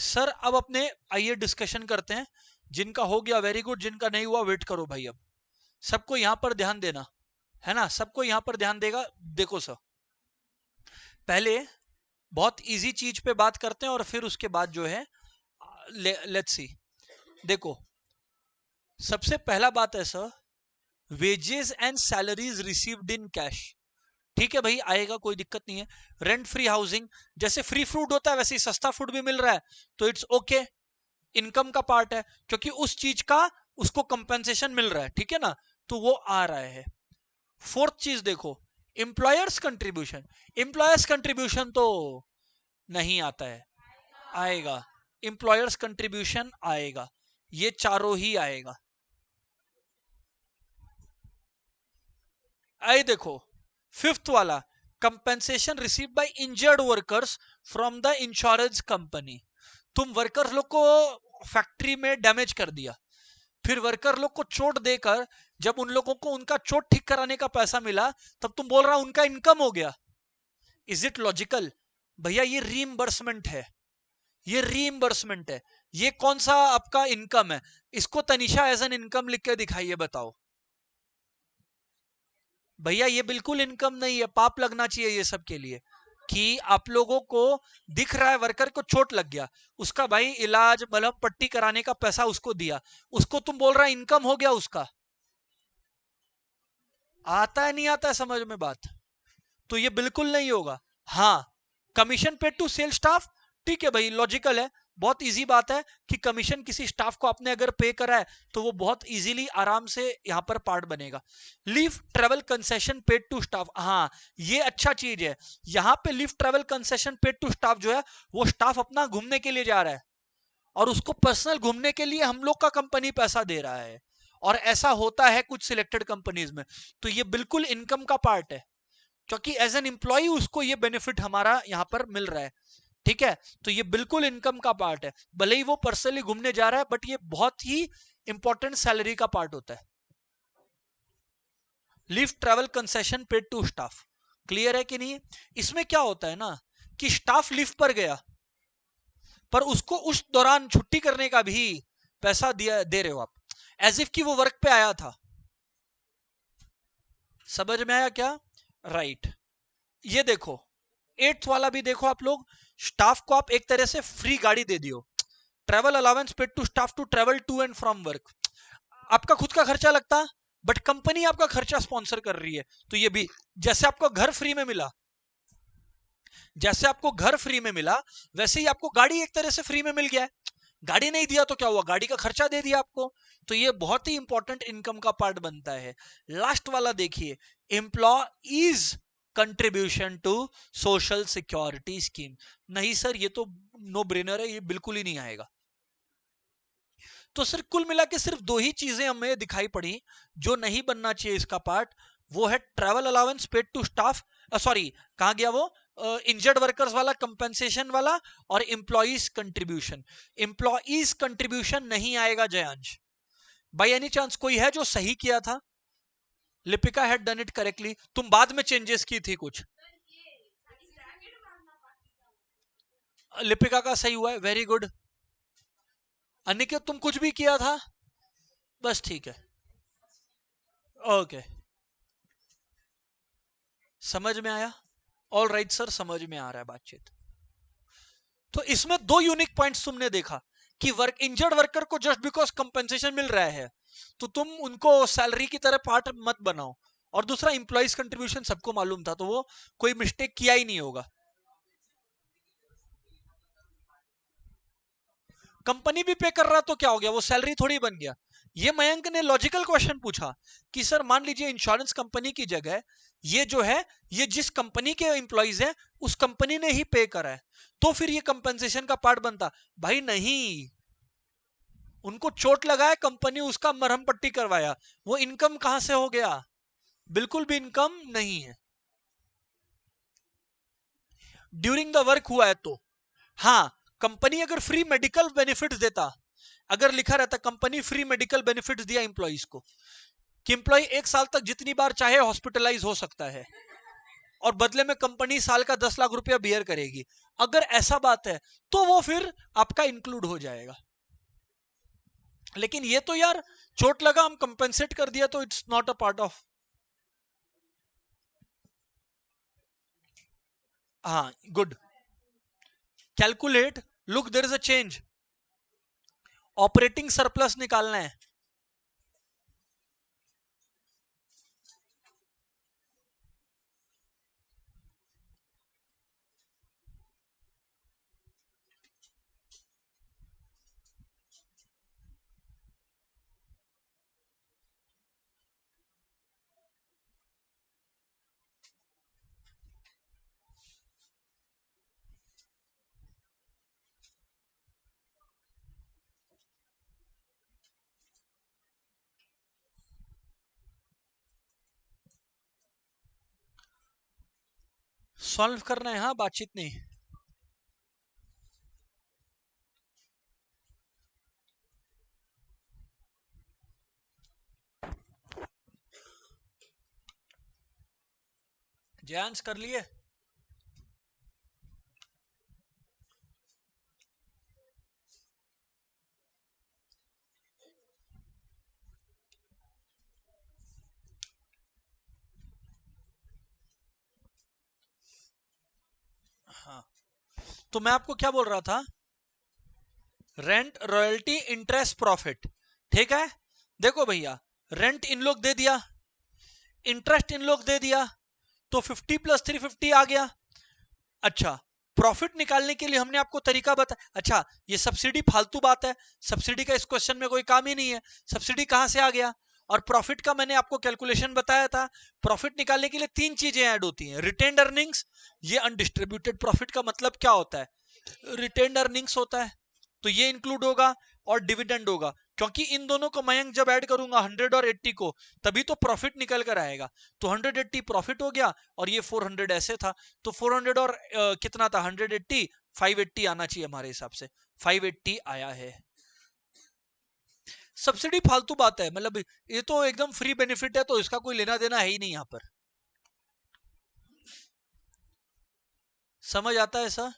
सर अब अपने आइए डिस्कशन करते हैं। जिनका हो गया वेरी गुड, जिनका नहीं हुआ वेट करो भाई। अब सबको यहां पर ध्यान देना है ना, सबको यहां पर ध्यान देगा। देखो सर, पहले बहुत इजी चीज पे बात करते हैं और फिर उसके बाद जो है लेट्स सी। देखो सबसे पहला बात है sir, wages and salaries received in cash. ठीक है भाई, आएगा, कोई दिक्कत नहीं है। रेंट फ्री हाउसिंग, जैसे फ्री फूड होता है वैसे ही सस्ता फूड भी मिल रहा है, तो इट्स ओके, इनकम का पार्ट है, क्योंकि उस चीज का उसको कंपेंसेशन मिल रहा है, ठीक है ना, तो वो आ रहा है। फोर्थ चीज देखो, एम्प्लॉयर्स कंट्रीब्यूशन। एम्प्लॉयर्स कंट्रीब्यूशन तो नहीं आता है, आएगा, एम्प्लॉयर्स कंट्रीब्यूशन आएगा, ये चारों ही आएगा। आए देखो फिफ्थ वाला, compensation receive by injured workers from the insurance company. तुम वर्कर्स लोग को फैक्ट्री में डैमेज कर दिया, फिर वर्कर लोग को चोट देकर जब उन लोगों को उनका चोट ठीक कराने का पैसा मिला, तब तुम बोल रहा उनका इनकम हो गया। Is it logical? भैया ये रीइंबर्समेंट है, ये रीइंबर्समेंट है, ये कौन सा आपका इनकम है? इसको तनिषा एज एन इनकम लिख के दिखाइए, बताओ भैया। ये बिल्कुल इनकम नहीं है, पाप लगना चाहिए ये सब के लिए कि आप लोगों को दिख रहा है वर्कर को चोट लग गया, उसका भाई इलाज मलहम पट्टी कराने का पैसा उसको दिया, उसको तुम बोल रहा है इनकम हो गया उसका। आता है नहीं आता है समझ में बात? तो ये बिल्कुल नहीं होगा। हाँ, commission paid to sale staff, ठीक है भाई, लॉजिकल है, बहुत इजी बात है कि कमीशन किसी स्टाफ को आपने अगर पे करा है तो वो बहुत इजीली आराम से यहां पर पार्ट बनेगा। Leave travel concession paid to staff, हाँ ये अच्छा चीज है। यहां पे leave travel concession paid to staff जो है, वो स्टाफ अपना घूमने के लिए जा रहा है और उसको पर्सनल घूमने के लिए हम लोग का कंपनी पैसा दे रहा है, और ऐसा होता है कुछ सिलेक्टेड कंपनीज में, तो ये बिल्कुल इनकम का पार्ट है, क्योंकि एज एन एम्प्लॉय उसको ये बेनिफिट हमारा यहां पर मिल रहा है, ठीक है। तो ये बिल्कुल इनकम का पार्ट है, भले ही वो पर्सनली घूमने जा रहा है, बट ये बहुत ही इंपॉर्टेंट सैलरी का पार्ट होता है। Leave travel concession paid to staff, clear है कि नहीं? इसमें क्या होता है ना कि स्टाफ लीव पर गया, पर उसको उस दौरान छुट्टी करने का भी पैसा दिया दे रहे हो आप, एज इफ कि वो वर्क पे आया था। समझ में आया क्या? राइट ये देखो एट्थ वाला भी देखो आप लोग, स्टाफ को आप एक तरह से फ्री गाड़ी दे दियो, travel allowance paid to staff to travel to and from work. आपका खुद का खर्चा लगता, बट कंपनी आपका खर्चा स्पॉन्सर कर रही है, तो ये भी जैसे आपको घर फ्री में मिला, जैसे आपको घर फ्री में मिला वैसे ही आपको गाड़ी एक तरह से फ्री में मिल गया है। गाड़ी नहीं दिया तो क्या हुआ, गाड़ी का खर्चा दे दिया आपको, तो ये बहुत ही इंपॉर्टेंट इनकम का पार्ट बनता है। लास्ट वाला देखिए, employees contribution to social security scheme. नहीं सर ये तो नो ब्रेनर है, ये बिल्कुल ही नहीं आएगा। तो सर कुल मिला के सिर्फ दो ही चीजें हमें दिखाई पड़ी जो नहीं बनना चाहिए इसका पार्ट, वो है travel allowance paid to staff, sorry कहां गया वो, इंजर्ड वर्कर्स वाला, कंपेंसेशन वाला, और एम्प्लॉइज कंट्रीब्यूशन। एम्प्लॉइज कंट्रीब्यूशन नहीं आएगा जयांश। बाय एनी चांस कोई है जो सही किया था? Lipika had done it correctly, तुम बाद में चेंजेस की थी कुछ। लिपिका का सही हुआ है, वेरी गुड। अनिकेत तुम कुछ भी किया था? बस ठीक है, ओके, समझ में आया? ऑल राइट सर, समझ में आ रहा है बातचीत। तो इसमें दो यूनिक पॉइंट्स तुमने देखा कि वर्क इंजर्ड वर्कर को जस्ट बिकॉज कंपेंसेशन मिल रहा है तो तुम उनको सैलरी की तरह पार्ट मत बनाओ, और दूसरा इंप्लॉइज कंट्रीब्यूशन सबको मालूम था, तो वो कोई मिस्टेक किया ही नहीं होगा। कंपनी भी पे कर रहा तो क्या हो गया, वो सैलरी थोड़ी बन गया। ये मयंक ने लॉजिकल क्वेश्चन पूछा कि सर मान लीजिए इंश्योरेंस कंपनी की जगह ये जो है, ये जिस कंपनी के एम्प्लॉइज है उस कंपनी ने ही पे करा है, तो फिर ये कंपेंसेशन का पार्ट बनता। भाई नहीं, उनको चोट लगा है, कंपनी उसका मरहम पट्टी करवाया, वो इनकम कहां से हो गया? बिल्कुल भी इनकम नहीं है। ड्यूरिंग द वर्क हुआ है तो हाँ, कंपनी अगर फ्री मेडिकल बेनिफिट्स देता, अगर लिखा रहता कंपनी फ्री मेडिकल बेनिफिट्स दिया एम्प्लॉइज को कि एम्प्लॉय 1 साल तक जितनी बार चाहे हॉस्पिटलाइज हो सकता है, और बदले में कंपनी साल का 10 लाख रुपया बियर करेगी, अगर ऐसा बात है तो वो फिर आपका इंक्लूड हो जाएगा। लेकिन ये तो यार चोट लगा हम कंपेंसेट कर दिया तो it's not a part of. हाँ good. Calculate, look there is a change, operating surplus निकालना है। सॉल्व करना है, हाँ बातचीत नहीं। जयांश कर लिए? हाँ तो मैं आपको क्या बोल रहा था, रेंट, रॉयल्टी, इंटरेस्ट, प्रॉफिट, ठीक है। देखो भैया, रेंट इन लोग दे दिया, इंटरेस्ट इन लोग दे दिया, तो 50 प्लस 350 आ गया। अच्छा, प्रॉफिट निकालने के लिए हमने आपको तरीका बताया। अच्छा, ये सब्सिडी फालतू बात है, सब्सिडी का इस क्वेश्चन में कोई काम ही नहीं है। सब्सिडी कहां से आ गया? और प्रॉफिट का मैंने आपको कैलकुलेशन बताया था। प्रॉफिट निकालने के लिए तीन चीजें ऐड होती हैं, रिटेन्ड अर्निंग्स, ये अनडिस्ट्रीब्यूटेड प्रॉफिट का मतलब क्या होता है, रिटेन्ड अर्निंग्स होता है, तो ये इंक्लूड होगा, और डिविडेंड होगा। क्योंकि इन दोनों को मयंक जब ऐड करूंगा 100 और 80 को, तभी तो प्रॉफिट निकल कर आएगा। तो 180 प्रॉफिट हो गया, और ये 400 ऐसे था, तो 400 और कितना था 180, 580 आना चाहिए हमारे हिसाब से, 580 आया है। सब्सिडी फालतू बात है, मतलब ये तो एकदम फ्री बेनिफिट है, तो इसका कोई लेना देना है ही नहीं यहां पर। समझ आता है सर?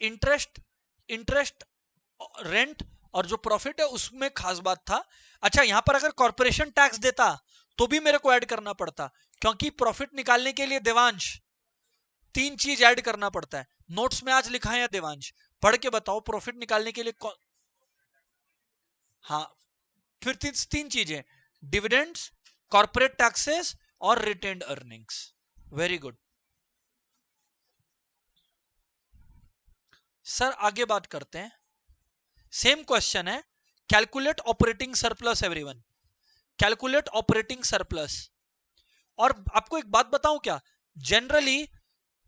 इंटरेस्ट, इंटरेस्ट, रेंट और जो प्रॉफिट है उसमें खास बात था। अच्छा, यहां पर अगर कॉर्पोरेशन टैक्स देता तो भी मेरे को ऐड करना पड़ता, क्योंकि प्रॉफिट निकालने के लिए देवांश तीन चीज ऐड करना पड़ता है। नोट्स में आज लिखा है देवांश, पढ़ के बताओ प्रॉफिट निकालने के लिए हाँ, फिर तीन चीजें, डिविडेंड्स, कॉर्पोरेट टैक्सेस और retained earnings. Very good sir, आगे बात करते हैं। सेम क्वेश्चन है, calculate operating surplus everyone, calculate operating surplus. और आपको एक बात बताऊं क्या, जनरली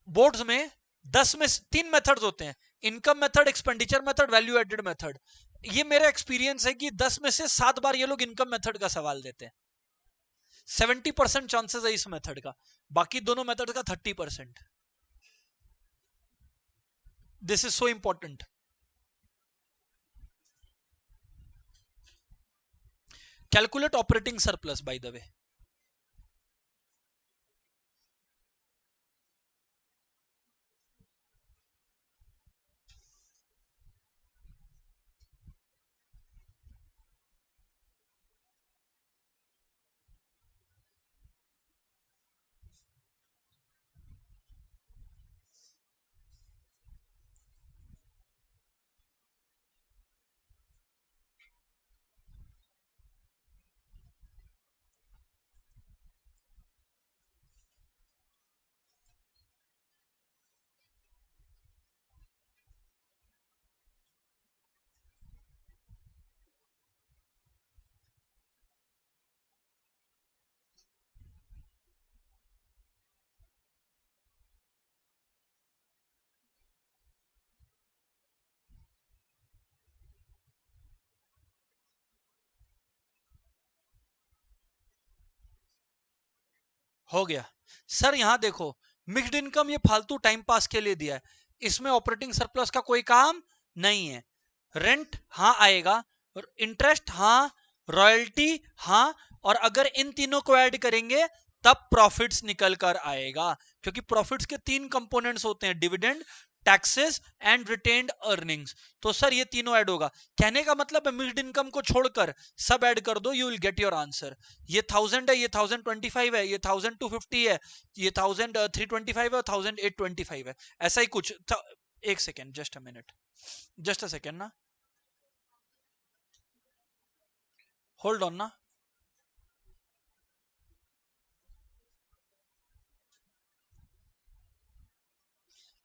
बोर्ड्स में 10 में 3 मेथड्स होते हैं, income method, expenditure method, value added method. ये मेरा एक्सपीरियंस है कि 10 में से 7 बार ये लोग इनकम मेथड का सवाल देते हैं। 70% चांसेस है इस मेथड का, बाकी दोनों मेथड का 30%। This is so important. Calculate operating surplus by the way. हो गया सर। यहां देखो, मिक्स्ड इनकम ये फालतू टाइम पास के लिए दिया है, इसमें ऑपरेटिंग सरप्लस का कोई काम नहीं है। रेंट हां आएगा, इंटरेस्ट हां, रॉयल्टी हां, और अगर इन तीनों को ऐड करेंगे तब प्रॉफिट्स निकल कर आएगा, क्योंकि प्रॉफिट्स के तीन कंपोनेंट्स होते हैं, dividend, taxes and retained earnings. तो सर ये तीनों ऐड होगा। कहने का मतलब है मिक्स्ड इनकम को छोड़कर सब ऐड कर दो, you will get your answer. ये 1000 है, ये 1025 है, ये 1250 है, ये 1325 है और 1825 है, ऐसा ही कुछ। एक second, just a minute, just a second ना, होल्ड ऑन ना।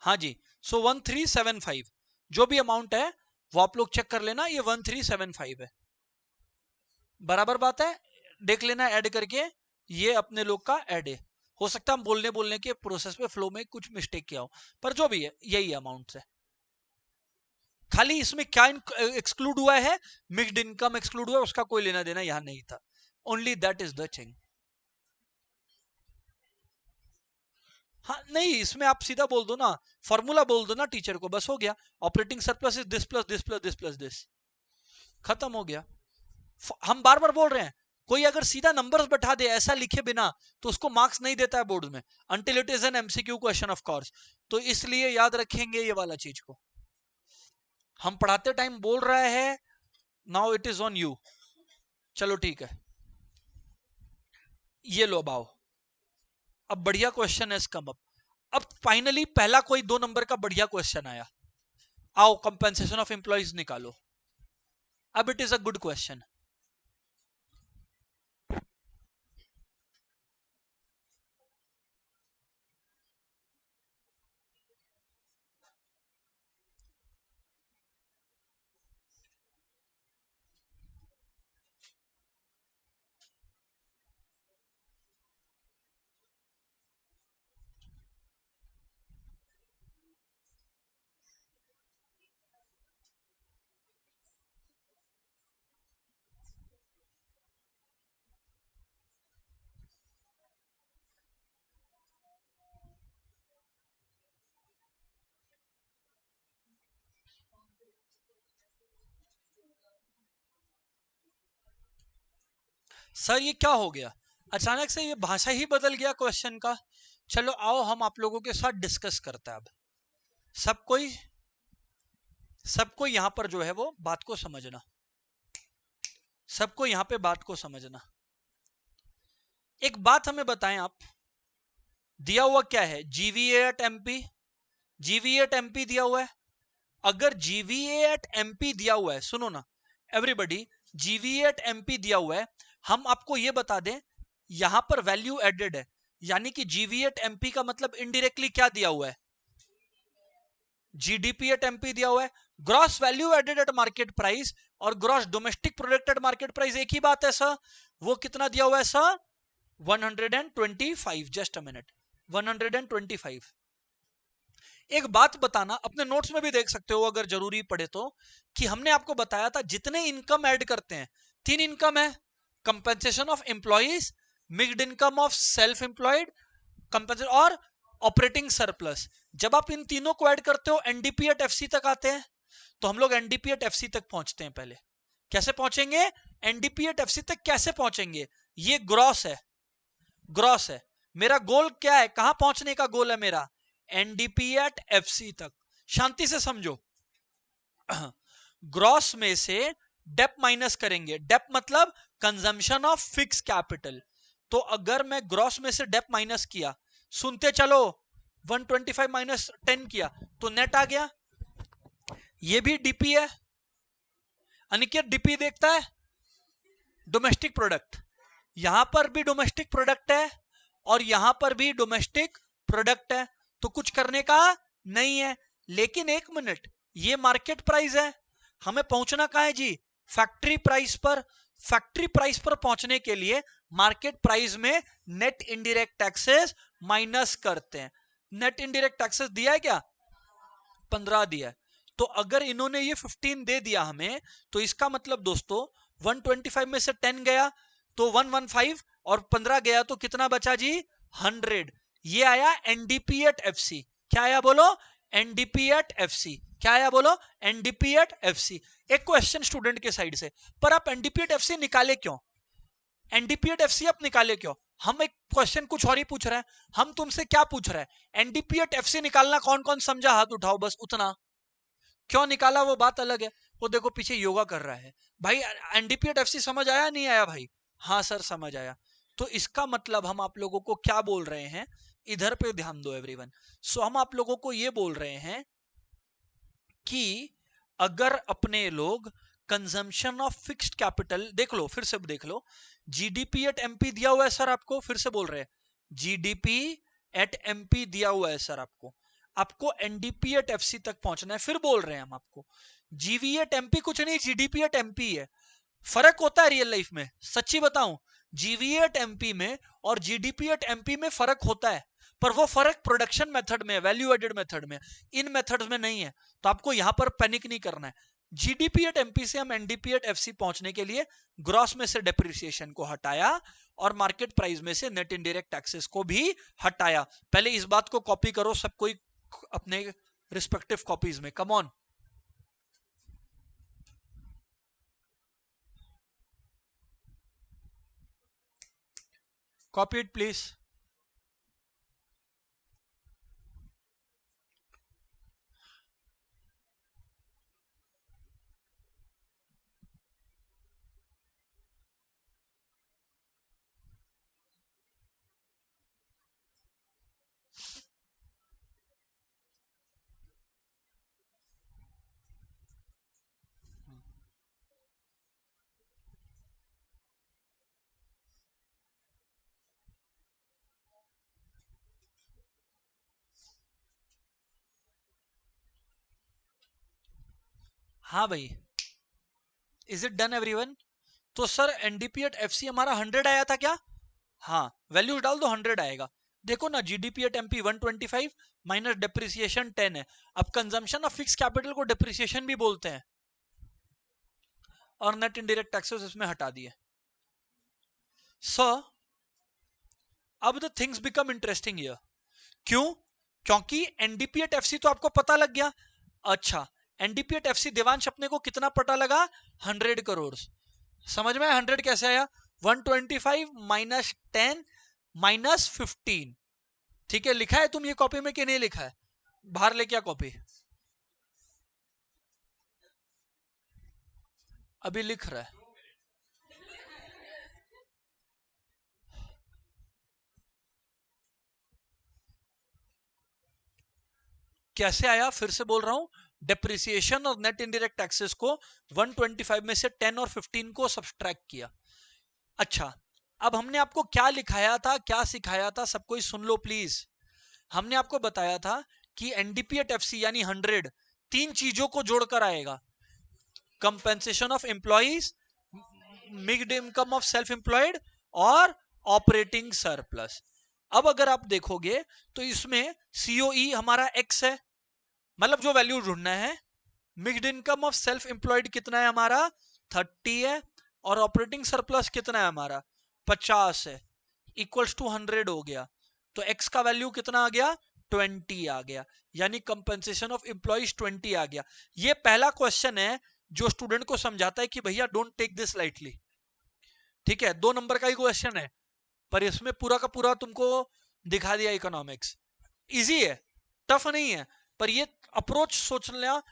हाँ जी, सो 1375 जो भी अमाउंट है वो आप लोग चेक कर लेना, ये 1375 है, बराबर बात है। देख लेना ऐड करके, ये अपने लोग का ऐड है। हो सकता है हम बोलने बोलने के प्रोसेस पे फ्लो में कुछ मिस्टेक किया हो, पर जो भी है यही अमाउंट है। खाली इसमें क्या एक्सक्लूड हुआ है, मिक्स्ड इनकम एक्सक्लूड हुआ है, उसका कोई लेना देना यहां नहीं था, only that is the thing. हाँ नहीं, इसमें आप सीधा बोल दो ना, फॉर्मूला बोल दो ना टीचर को, बस हो गया। Operating surplus is this plus this plus this plus this, खत्म हो गया। हम बार बार बोल रहे हैं, कोई अगर सीधा नंबर्स बैठा दे ऐसा लिखे बिना, तो उसको मार्क्स नहीं देता है बोर्ड में, until it is an MCQ question of course. तो इसलिए याद रखेंगे ये वाला चीज को, हम पढ़ाते टाइम बोल रहे हैं, now it is on you. चलो ठीक है, ये लो बाओ, अब बढ़िया क्वेश्चन है इसका। अब फाइनली पहला कोई 2 नंबर का बढ़िया क्वेश्चन आया। आओ कंपेंसेशन ऑफ एम्प्लॉइज निकालो, अब it is a good question. Sir ये क्या हो गया, अचानक से ये भाषा ही बदल गया क्वेश्चन का। चलो आओ हम आप लोगों के साथ डिस्कस करते हैं अब। सब कोई सबको यहां पर जो है वो बात को समझना, सबको यहां पे बात को समझना। एक बात हमें बताएं आप, दिया हुआ क्या है, GVA eight MP, GVA eight MP दिया हुआ है। अगर जीवीए एट एमपी दिया हुआ है, सुनो ना एवरीबॉडी, जीवीए एट एमपी दिया हुआ है, हम आपको ये बता दें यहां पर वैल्यू एडेड है, यानी कि जीवीए एट एमपी का मतलब इनडायरेक्टली क्या दिया हुआ है, जीडीपी एट एमपी दिया हुआ है। Gross value added at market price और gross domestic product at market price एक ही बात है सर। वो कितना दिया हुआ है सर, 125, जस्ट अ मिनट, 125। एक बात बताना, अपने नोट्स में भी देख सकते हो अगर जरूरी पड़े तो, कि हमने आपको बताया था जितने इनकम ऐड करते हैं, 3 इनकम है, compensation of employees, mixed income of self employed, compensation और ऑपरेटिंग सरप्लस। जब आप इन तीनों को ऐड करते हो एनडीपी एट एफसी तक आते हैं। तो हम लोग एनडीपी एट एफसी तक पहुंचते हैं। पहले कैसे पहुंचेंगे, एनडीपी एट एफसी तक कैसे पहुंचेंगे, ये ग्रॉस है, ग्रॉस है। मेरा गोल क्या है, कहां पहुंचने का गोल है मेरा, एनडीपी एट एफसी तक। शांति से समझो, ग्रॉस में से डेप माइनस करेंगे, डेप मतलब कंजम्पशन ऑफ फिक्स कैपिटल। तो अगर मैं ग्रॉस में से डेप माइनस किया, सुनते चलो, 125 माइनस 10 किया तो नेट आ गया। ये भी डीपी है, अनिकेत डीपी देखता है, डोमेस्टिक प्रोडक्ट, यहां पर भी डोमेस्टिक प्रोडक्ट है और यहां पर भी डोमेस्टिक प्रोडक्ट है, तो कुछ करने का नहीं है। लेकिन एक मिनट, ये मार्केट प्राइस है, हमें पहुंचना कहां है जी, फैक्ट्री प्राइस पर। फैक्ट्री प्राइस पर पहुंचने के लिए मार्केट प्राइस में नेट इनडायरेक्ट टैक्सेस माइनस करते हैं। नेट इनडायरेक्ट टैक्सेस दिया है क्या, 15 दिया है। तो अगर इन्होंने ये 15 दे दिया हमें, तो इसका मतलब दोस्तों 125 में से 10 गया तो 115 और 15 गया तो कितना बचा जी, 100। ये आया एनडीपी एट एफसी। क्या आया बोलो, एनडीपी एट एफसी। क्या आया बोलो, एनडीपी एट एफसी। एक क्वेश्चन स्टूडेंट के साइड से, पर आप एनडीपी एट एफसी निकाले क्यों, एनडीपी एट एफसी आप निकाले क्यों। हम एक क्वेश्चन कुछ और ही पूछ रहे हैं, हम तुमसे क्या पूछ रहे हैं, एनडीपी एट एफसी निकालना कौन कौन समझा हाथ उठाओ, बस उतना। क्यों निकाला वो बात अलग है, वो देखो पीछे योगा कर रहा है भाई। एनडीपी एट एफसी समझ आया नहीं आया भाई? हाँ सर समझ आया। तो इसका मतलब हम आप लोगों को क्या बोल रहे हैं, इधर पे ध्यान दो एवरीवन। सो हम आप लोगों को ये बोल रहे हैं कि अगर अपने लोग कंजम्पशन ऑफ फिक्स्ड कैपिटल, देख लो फिर से देख लो, जीडीपी एट एमपी दिया हुआ है सर आपको, फिर से बोल रहे हैं जीडीपी एट एमपी दिया हुआ है सर आपको, आपको एनडीपी एट एफसी तक पहुंचना है। फिर बोल रहे हैं हम आपको जीवी एट एमपी कुछ नहीं, जीडीपी एट एमपी है। फर्क होता है रियल लाइफ में, सच्ची बताऊं, जीवी एट एमपी में और जीडीपी एट एमपी में फर्क होता है, पर वो फर्क प्रोडक्शन मेथड में है, वैल्यू एडेड मेथड में, इन मेथड्स में नहीं है। तो आपको यहां पर पैनिक नहीं करना है। जीडीपी एट एमपी से हम एनडीपी एट एफसी पहुंचने के लिए ग्रॉस में से डेप्रिसिएशन को हटाया और मार्केट प्राइस में से नेट इनडायरेक्ट टैक्सेस को भी हटाया। पहले इस बात को कॉपी करो सब कोई अपने रिस्पेक्टिव कॉपीज में, come on. Copy it please. हाँ भाई, इज इट डन एवरीवन? तो सर एनडीपी एट एफसी हमारा 100 आया था क्या? हाँ, वैल्यूज डाल दो 100 आएगा। देखो ना GDP at MP 125 minus depreciation 10 है। अब कंजम्पशन ऑफ फिक्स कैपिटल को डेप्रिसिएशन भी बोलते हैं, और नेट इनडायरेक्ट टैक्सेस इसमें हटा दिए। सो अब the things become interesting here. क्यों? क्योंकि एनडीपी एट एफसी तो आपको पता लग गया। अच्छा, एनडीपी एट एफसी देवांश अपने को कितना पता लगा? 100 करोड़। समझ में 100 कैसे आया? 125 माइनस 10 माइनस 15। ठीक है, लिखा है तुम ये कॉपी में कि नहीं लिखा है? बाहर लेके आ कॉपी, अभी लिख रहा है। कैसे आया फिर से बोल रहा हूं, डेप्रिसिएशन और नेट इनडायरेक्ट टैक्सेस को 125 में से 10 और 15 को सब्सट्रैक्ट किया। अच्छा, अब हमने आपको क्या लिखाया था, क्या सिखाया था, सब कोई सुन लो प्लीज। हमने आपको बताया था कि एनडीपी एट एफसी यानी 100 तीन चीजों को जोड़कर आएगा, compensation of employees, mixed income of self employed और ऑपरेटिंग सरप्लस। अब अगर आप देखोगे तो इसमें सीओई हमारा एक्स है, मतलब जो वैल्यू ढूंढना है। Mixed income of self employed कितना है हमारा? 30 है। और ऑपरेटिंग सरप्लस कितना है हमारा? 50 है। इक्वल्स टू 100 हो गया। तो एक्स का वैल्यू कितना आ गया? 20 आ गया, यानी कंपेंसेशन ऑफ एम्प्लॉइज 20 आ गया। ये पहला क्वेश्चन है जो स्टूडेंट को समझाता है कि भैया डोंट टेक दिस लाइटली। ठीक है, 2 नंबर का ही क्वेश्चन है, पर इसमें पूरा का पूरा तुमको दिखा दिया इकोनॉमिक्स। इजी है, टफ नहीं है, पर ये अप्रोच सोचना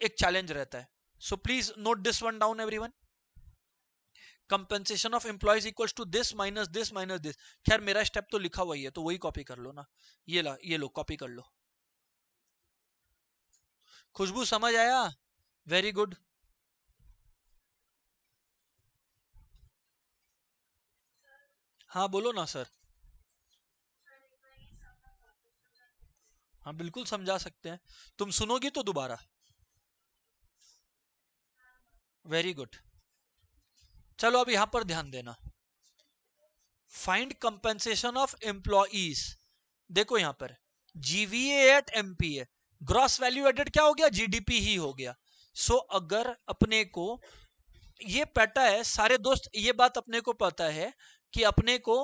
एक चैलेंज रहता है। So please note this one down everyone. Compensation of employees equals to this minus this minus this. खैर मेरा स्टेप तो लिखा हुआ ही है, तो वही कॉपी कर लो ना। ये लो कॉपी कर लो। खुशबू समझ आया? Very good. हाँ बोलो ना सर। हाँ बिल्कुल समझा सकते हैं, तुम सुनोगी तो दोबारा। Very good. चलो अब यहां पर ध्यान देना। Find compensation of employees. देखो यहां पर जीवीए एट एमपी है, ग्रॉस वैल्यू एडेड क्या हो गया? जीडीपी ही हो गया। सो अगर अपने को ये पता है, सारे दोस्त ये बात अपने को पता है कि अपने को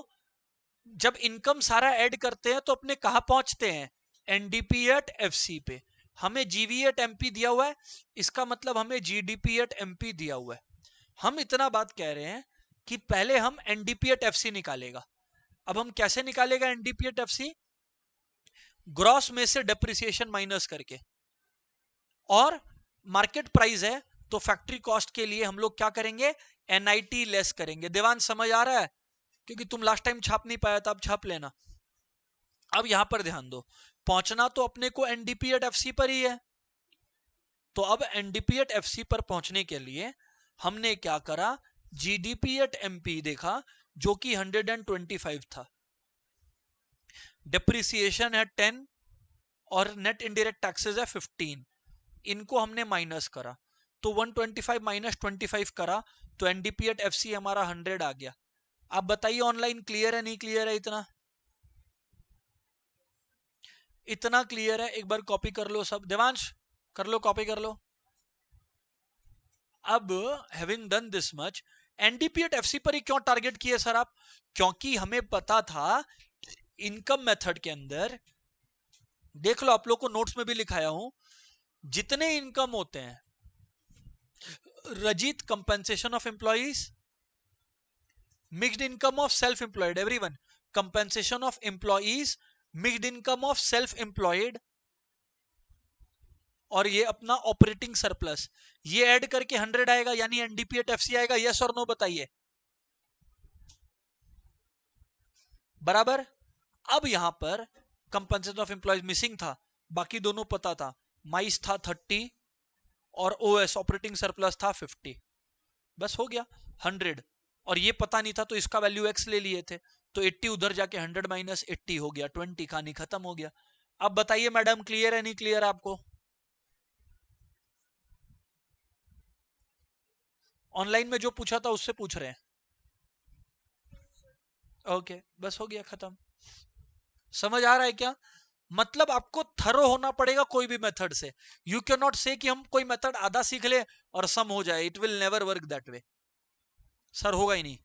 जब इनकम सारा ऐड करते हैं तो अपने कहां पहुंचते हैं? एनडीपी एट एफसी पे। हमें जीवी एट एमपी दिया हुआ है, इसका मतलब हमें जीडीपी एट एमपी दिया हुआ है। हम इतना बात कह रहे हैं कि पहले हम एनडीपी एट एफसी निकालेगा, अब हम कैसे निकालेगा एनडीपी एट एफसी? ग्रॉस में से डेप्रिसिएशन माइनस करके, और मार्केट प्राइस है तो फैक्ट्री कॉस्ट के लिए हम लोग क्या करेंगे, एनआईटी लेस करेंगे। देवांश समझ आ रहा है? क्योंकि तुम लास्ट टाइम छाप नहीं पाया था, अब छाप लेना। अब यहां पर ध्यान दो, पहुंचना तो अपने को एनडीपी एट एफसी पर ही है, तो अब एनडीपी एट एफसी पर पहुंचने के लिए हमने क्या करा, जीडीपी एट एमपी देखा जो कि 125 था, डिप्रिसिएशन है 10 और नेट इनडायरेक्ट टैक्सेस है 15, इनको हमने माइनस करा तो 125 माइनस 25 करा तो एनडीपी एट एफसी हमारा 100 आ गया। आप बताइए ऑनलाइन क्लियर है नहीं क्लियर है? इतना इतना क्लियर है? एक बार कॉपी कर लो सब, देवांश कर लो, कॉपी कर लो। अब having done this much, NDP at FC पर ही क्यों टारगेट किए सर आप? क्योंकि हमें पता था इनकम मेथड के अंदर, देख लो आप लोग को नोट्स में भी लिखाया हूं, जितने इनकम होते हैं, Rajit compensation of employees, mixed income of self employed, everyone, compensation of employees, mixed income of self employed, और ये अपना ऑपरेटिंग सरप्लस, ये ऐड करके 100 आएगा, यानी एनडीपी एट एफसी आएगा। यस और नो बताइए, बराबर। अब यहां पर कंपेंसेशन ऑफ एम्प्लॉइज मिसिंग था, बाकी दोनों पता था, माइस था 30 और ओएस ऑपरेटिंग सरप्लस था 50, बस हो गया 100। और ये पता नहीं था तो इसका वैल्यू एक्स ले लिए थे, तो 80 उधर जाके 100 माइनस 80 हो गया 20, कहानी खत्म हो गया। अब बताइए मैडम क्लियर है नहीं क्लियर आपको? ऑनलाइन में जो पूछा था उससे पूछ रहे हैं? ओके, बस हो गया खत्म। समझ आ रहा है क्या? मतलब आपको थरो होना पड़ेगा कोई भी मेथड से। यू कैन नॉट से कि हम कोई मेथड आधा सीख ले और सम हो जाए, it will never work that way sir, होगा ही नहीं।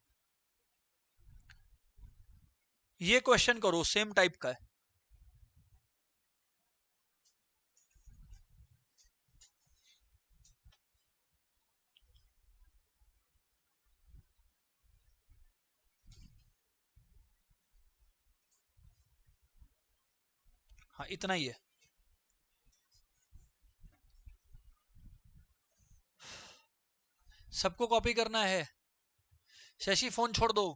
ये क्वेश्चन करो, सेम टाइप का है। हाँ इतना ही है। सबको कॉपी करना है? शशि फोन छोड़ दो।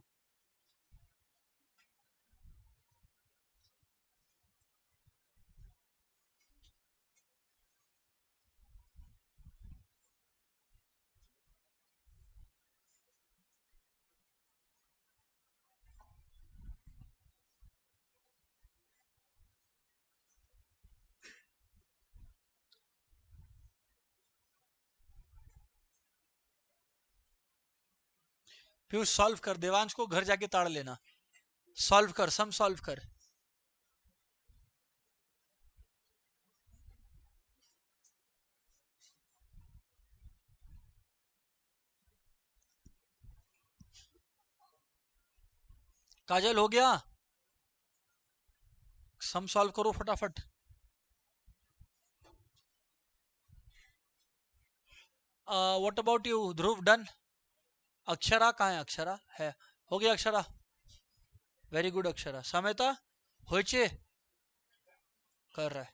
फिर सॉल्व कर, देवांश को घर जाके ताड़ लेना, सॉल्व कर, सम सॉल्व कर। काजल हो गया? सम सॉल्व करो फटाफट। What about you Dhruv, done? Akshara कहाँ है? अक्षरा है, हो गया अक्षरा, वेरी गुड अक्षरा। समेता होइचे कर रहा है।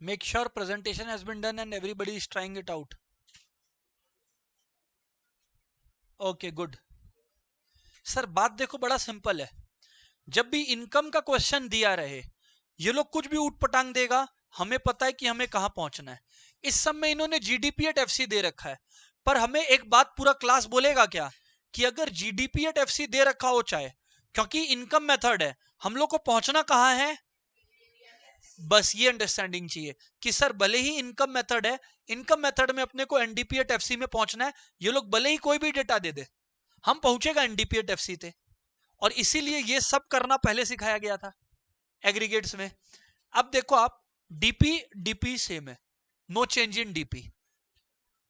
Make sure presentation has been done and everybody is trying it out. Okay, good. Sir बात देखो बड़ा सिंपल है, जब भी इनकम का क्वेश्चन दिया रहे, ये लोग कुछ भी ऊटपटांग देगा, हमें पता है कि हमें कहां पहुंचना है। इस सब में इन्होंने जीडीपी एट एफसी दे रखा है, पर हमें एक बात पूरा क्लास बोलेगा क्या, कि अगर जीडीपी एट एफसी दे रखा हो चाहे, क्योंकि इनकम मेथड है, हम लोग को पहुंचना कहां है, बस ये अंडरस्टैंडिंग चाहिए कि सर भले ही इनकम मेथड है, इनकम मेथड में अपने को एनडीपीएट एफसी में पहुंचना है, ये लोग भले ही कोई भी डेटा दे दे, हम पहुंचेगा एनडीपीएट एफसी थे, और इसीलिए ये सब करना पहले सिखाया गया था एग्रीगेट्स में। अब देखो आप, डीपी डीपी सेम है, no change in DP.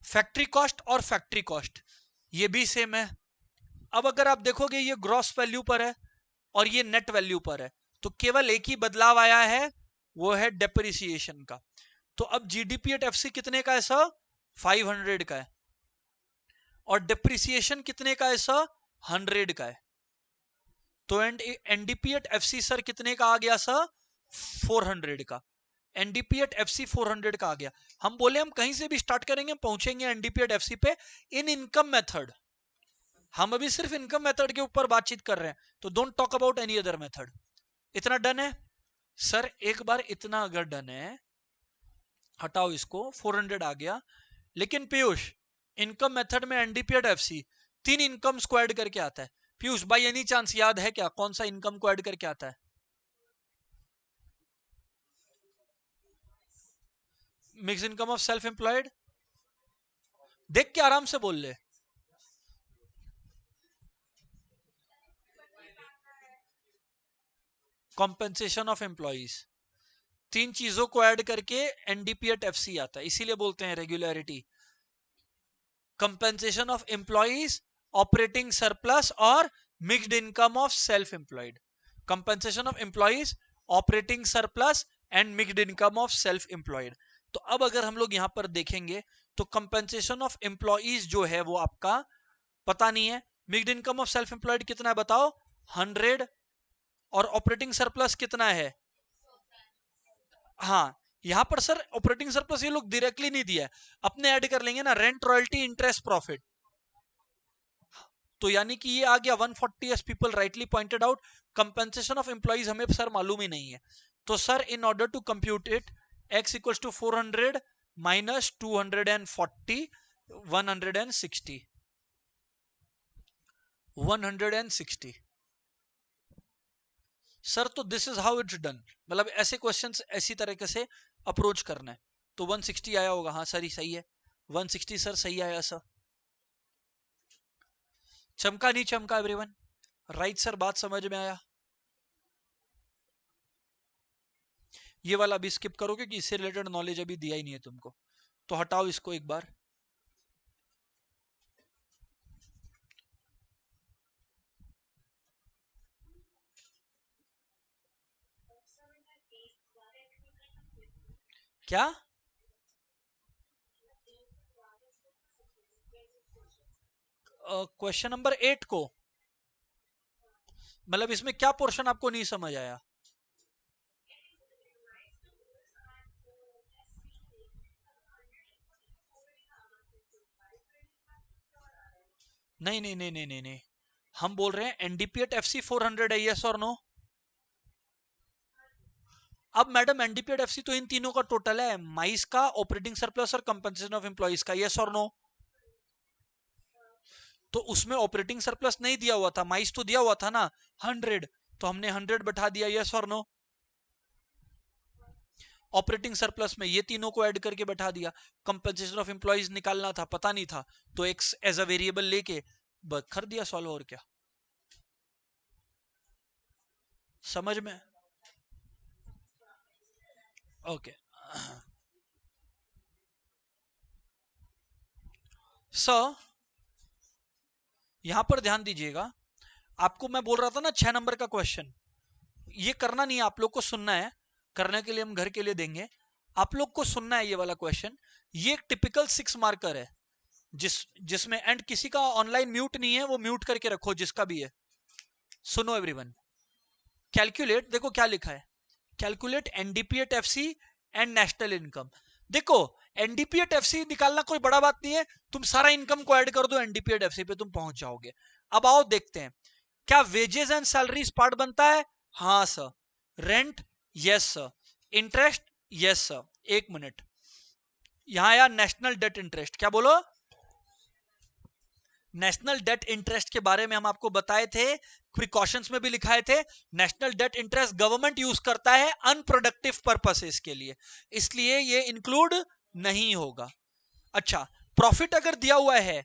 Factory cost और फैक्ट्री कॉस्ट ये भी सेम है। अब अगर आप देखोगे ये ग्रॉस वैल्यू पर है और ये नेट वैल्यू पर है, तो केवल एक ही बदलाव आया है, वो है डेप्रिसिएशन का। तो अब जीडीपी एट एफसी कितने का है सर? 500 का है, और डेप्रिसिएशन कितने का है सर? 100 का है। तो एनडीपी एट एफसी सर कितने का आ गया सर? 400 का। एनडीपी एट एफसी 400 का आ गया। हम बोले हम कहीं से भी स्टार्ट करेंगे, पहुंचेंगे एनडीपी एट एफसी पे इन इनकम मेथड। हम अभी सिर्फ इनकम मेथड के ऊपर बातचीत कर रहे हैं, तो don't talk about any other method. इतना डन है सर? एक बार इतना अगर डन है, हटाओ इसको, 400 आ गया। लेकिन पीयूष, इनकम मेथड में एनडीपी एट एफसी 3 इनकम को ऐड करके आता है। पीयूष बाई एनी चांस याद है क्या कौन सा इनकम को ऐड करके आता है? Mix income of self employed. देख के आराम से बोल ले। Compensation of employees. 3 चीजों को ऐड करके एनडीपी एट एफसी आता है, इसीलिए बोलते हैं regularity. Compensation of employees, operating surplus और mixed income of self employed. Compensation of employees, operating surplus and mixed income of self employed. तो अब अगर हम लोग यहां पर देखेंगे तो कंपेंसेशन ऑफ एम्प्लॉइज जो है वो आपका पता नहीं है। Mixed income of self employed कितना है बताओ? 100। और ऑपरेटिंग सरप्लस कितना है? हाँ, यहां पर सर ऑपरेटिंग सरप्लस ये लोग डायरेक्टली नहीं दिया है, अपने ऐड कर लेंगे ना, रेंट, रॉयल्टी, इंटरेस्ट, प्रॉफिट। तो यानी कि ये आ गया 140 as people rightly pointed out. Compensation of employees हमें सर मालूम ही नहीं है। तो sir in order to compute it, x equals to 400 minus 240 160 160। Sir तो this is how it's done, मतलब ऐसे क्वेश्चंस ऐसी तरीके से अप्रोच करना है। तो 160 आया होगा, हाँ सर ही सही है, 160 सर सही आया सर। चमका नहीं चमका एवरीवन? राइट सर, बात समझ में आया? ये वाला भी स्किप करोगे कि इससे रिलेटेड नॉलेज अभी दिया ही नहीं है तुमको, तो हटाओ इसको एक बार। क्या? क्वेश्चन नंबर 8 को, मतलब इसमें क्या पोर्शन आपको नहीं समझ आया? नहीं नहीं नहीं नहीं नहीं नहीं, हम बोल रहे हैं एनडीपी एट एफसी 400 है, यस और नो? अब मैडम एनडीपी एट एफसी तो इन तीनों का टोटल है, माइस का, ऑपरेटिंग सरप्लस और कंपनसेशन ऑफ एम्प्लॉइज का, यस और नो? तो उसमें ऑपरेटिंग सरप्लस नहीं दिया हुआ था, माइस तो दिया हुआ था ना 100, तो हमने 100 बैठा दिया, यस और नो? ऑपरेटिंग सरप्लस में ये तीनों को ऐड करके बैठा दिया। कंपनसेशन ऑफ एम्प्लॉइज निकालना था, पता नहीं था, तो एक्स एज अ वेरिएबल लेके कर दिया सॉल्व, और क्या। समझ में? ओके सो यहां पर ध्यान दीजिएगा, आपको मैं बोल रहा था ना 6 नंबर का क्वेश्चन, ये करना नहीं है, आप लोग को सुनना है, करने के लिए हम घर के लिए देंगे, आप लोग को सुनना है ये वाला क्वेश्चन। ये एक टिपिकल 6 मार्कर है, जिसमें एंड किसी का ऑनलाइन म्यूट नहीं है, वो म्यूट करके रखो जिसका भी है। सुनो एवरीवन, कैलकुलेट, देखो क्या लिखा है, calculate NDP at FC and national income. देखो एनडीपी एट एफसी निकालना कोई बड़ा बात नहीं है, तुम सारा इनकम को ऐड कर दो, एनडीपी एट एफसी पे तुम पहुंच जाओगे। अब आओ देखते हैं, क्या वेजेस एंड सैलरीज पार्ट बनता है? हाँ sir. Rent? Yes sir. Interest? Yes sir. एक मिनट, यहां आया नेशनल डेट इंटरेस्ट, क्या बोलो? नेशनल डेट इंटरेस्ट के बारे में हम आपको बताए थे प्रिकॉशंस में भी लिखाए थे, national debt interest government use करता है अनप्रोडक्टिव पर्पसेस के लिए, इसलिए ये इंक्लूड नहीं होगा। अच्छा, प्रॉफिट अगर दिया हुआ है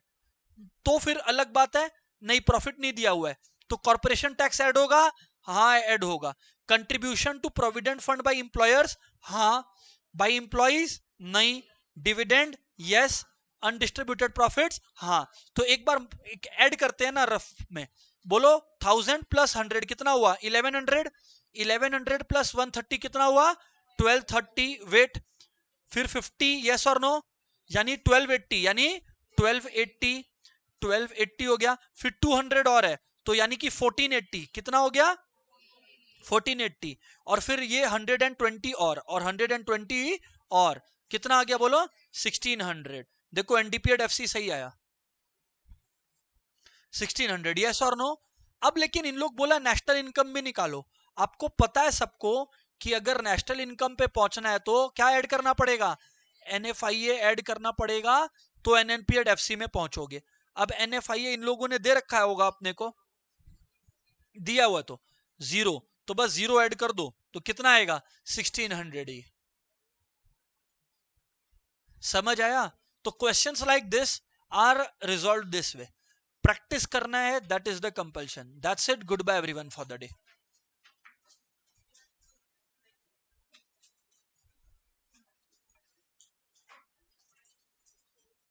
तो फिर अलग बात है, नहीं प्रॉफिट नहीं दिया हुआ है तो कॉर्पोरेशन टैक्स ऐड होगा, हाँ ऐड होगा। Contribution to provident fund by employers, हाँ। बाय एम्प्लॉइज, नहीं। Dividend, yes. अनडिस्ट्रीब्यूटेड प्रॉफिट्स, हाँ। तो एक बार ऐड करते हैं ना रफ में, बोलो 1000 प्लस 100 कितना हुआ, 1100। 1100 प्लस 130 कितना हुआ, 1230। वेट, फिर 50, यस और नो, यानी 1280, यानी 1280। 1280 हो गया, फिर 200 और है तो यानी कि 1480 कितना हो गया, 1480। और फिर ये 120 और 120 और कितना आ गया बोलो, 1600। देखो एनडीपीएड एफसी सही आया, 1600, यस और नो। अब लेकिन इन लोग बोला नेशनल इनकम भी निकालो। आपको पता है सबको कि अगर नेशनल इनकम पे पहुंचना है तो क्या ऐड करना पड़ेगा, एनएफआईए ऐड करना पड़ेगा, तो एनएनपीएड एफसी में पहुंचोगे। अब एनएफआईए इन लोगों ने दे रखा होगा अपने को, दिया हुआ तो 0, तो बस 0 ऐड कर दो तो कितना आएगा, 1600 ही। समझ आया? तो questions like this are resolve this way. Practice करना है, that is the compulsion. That's it, goodbye everyone for the day.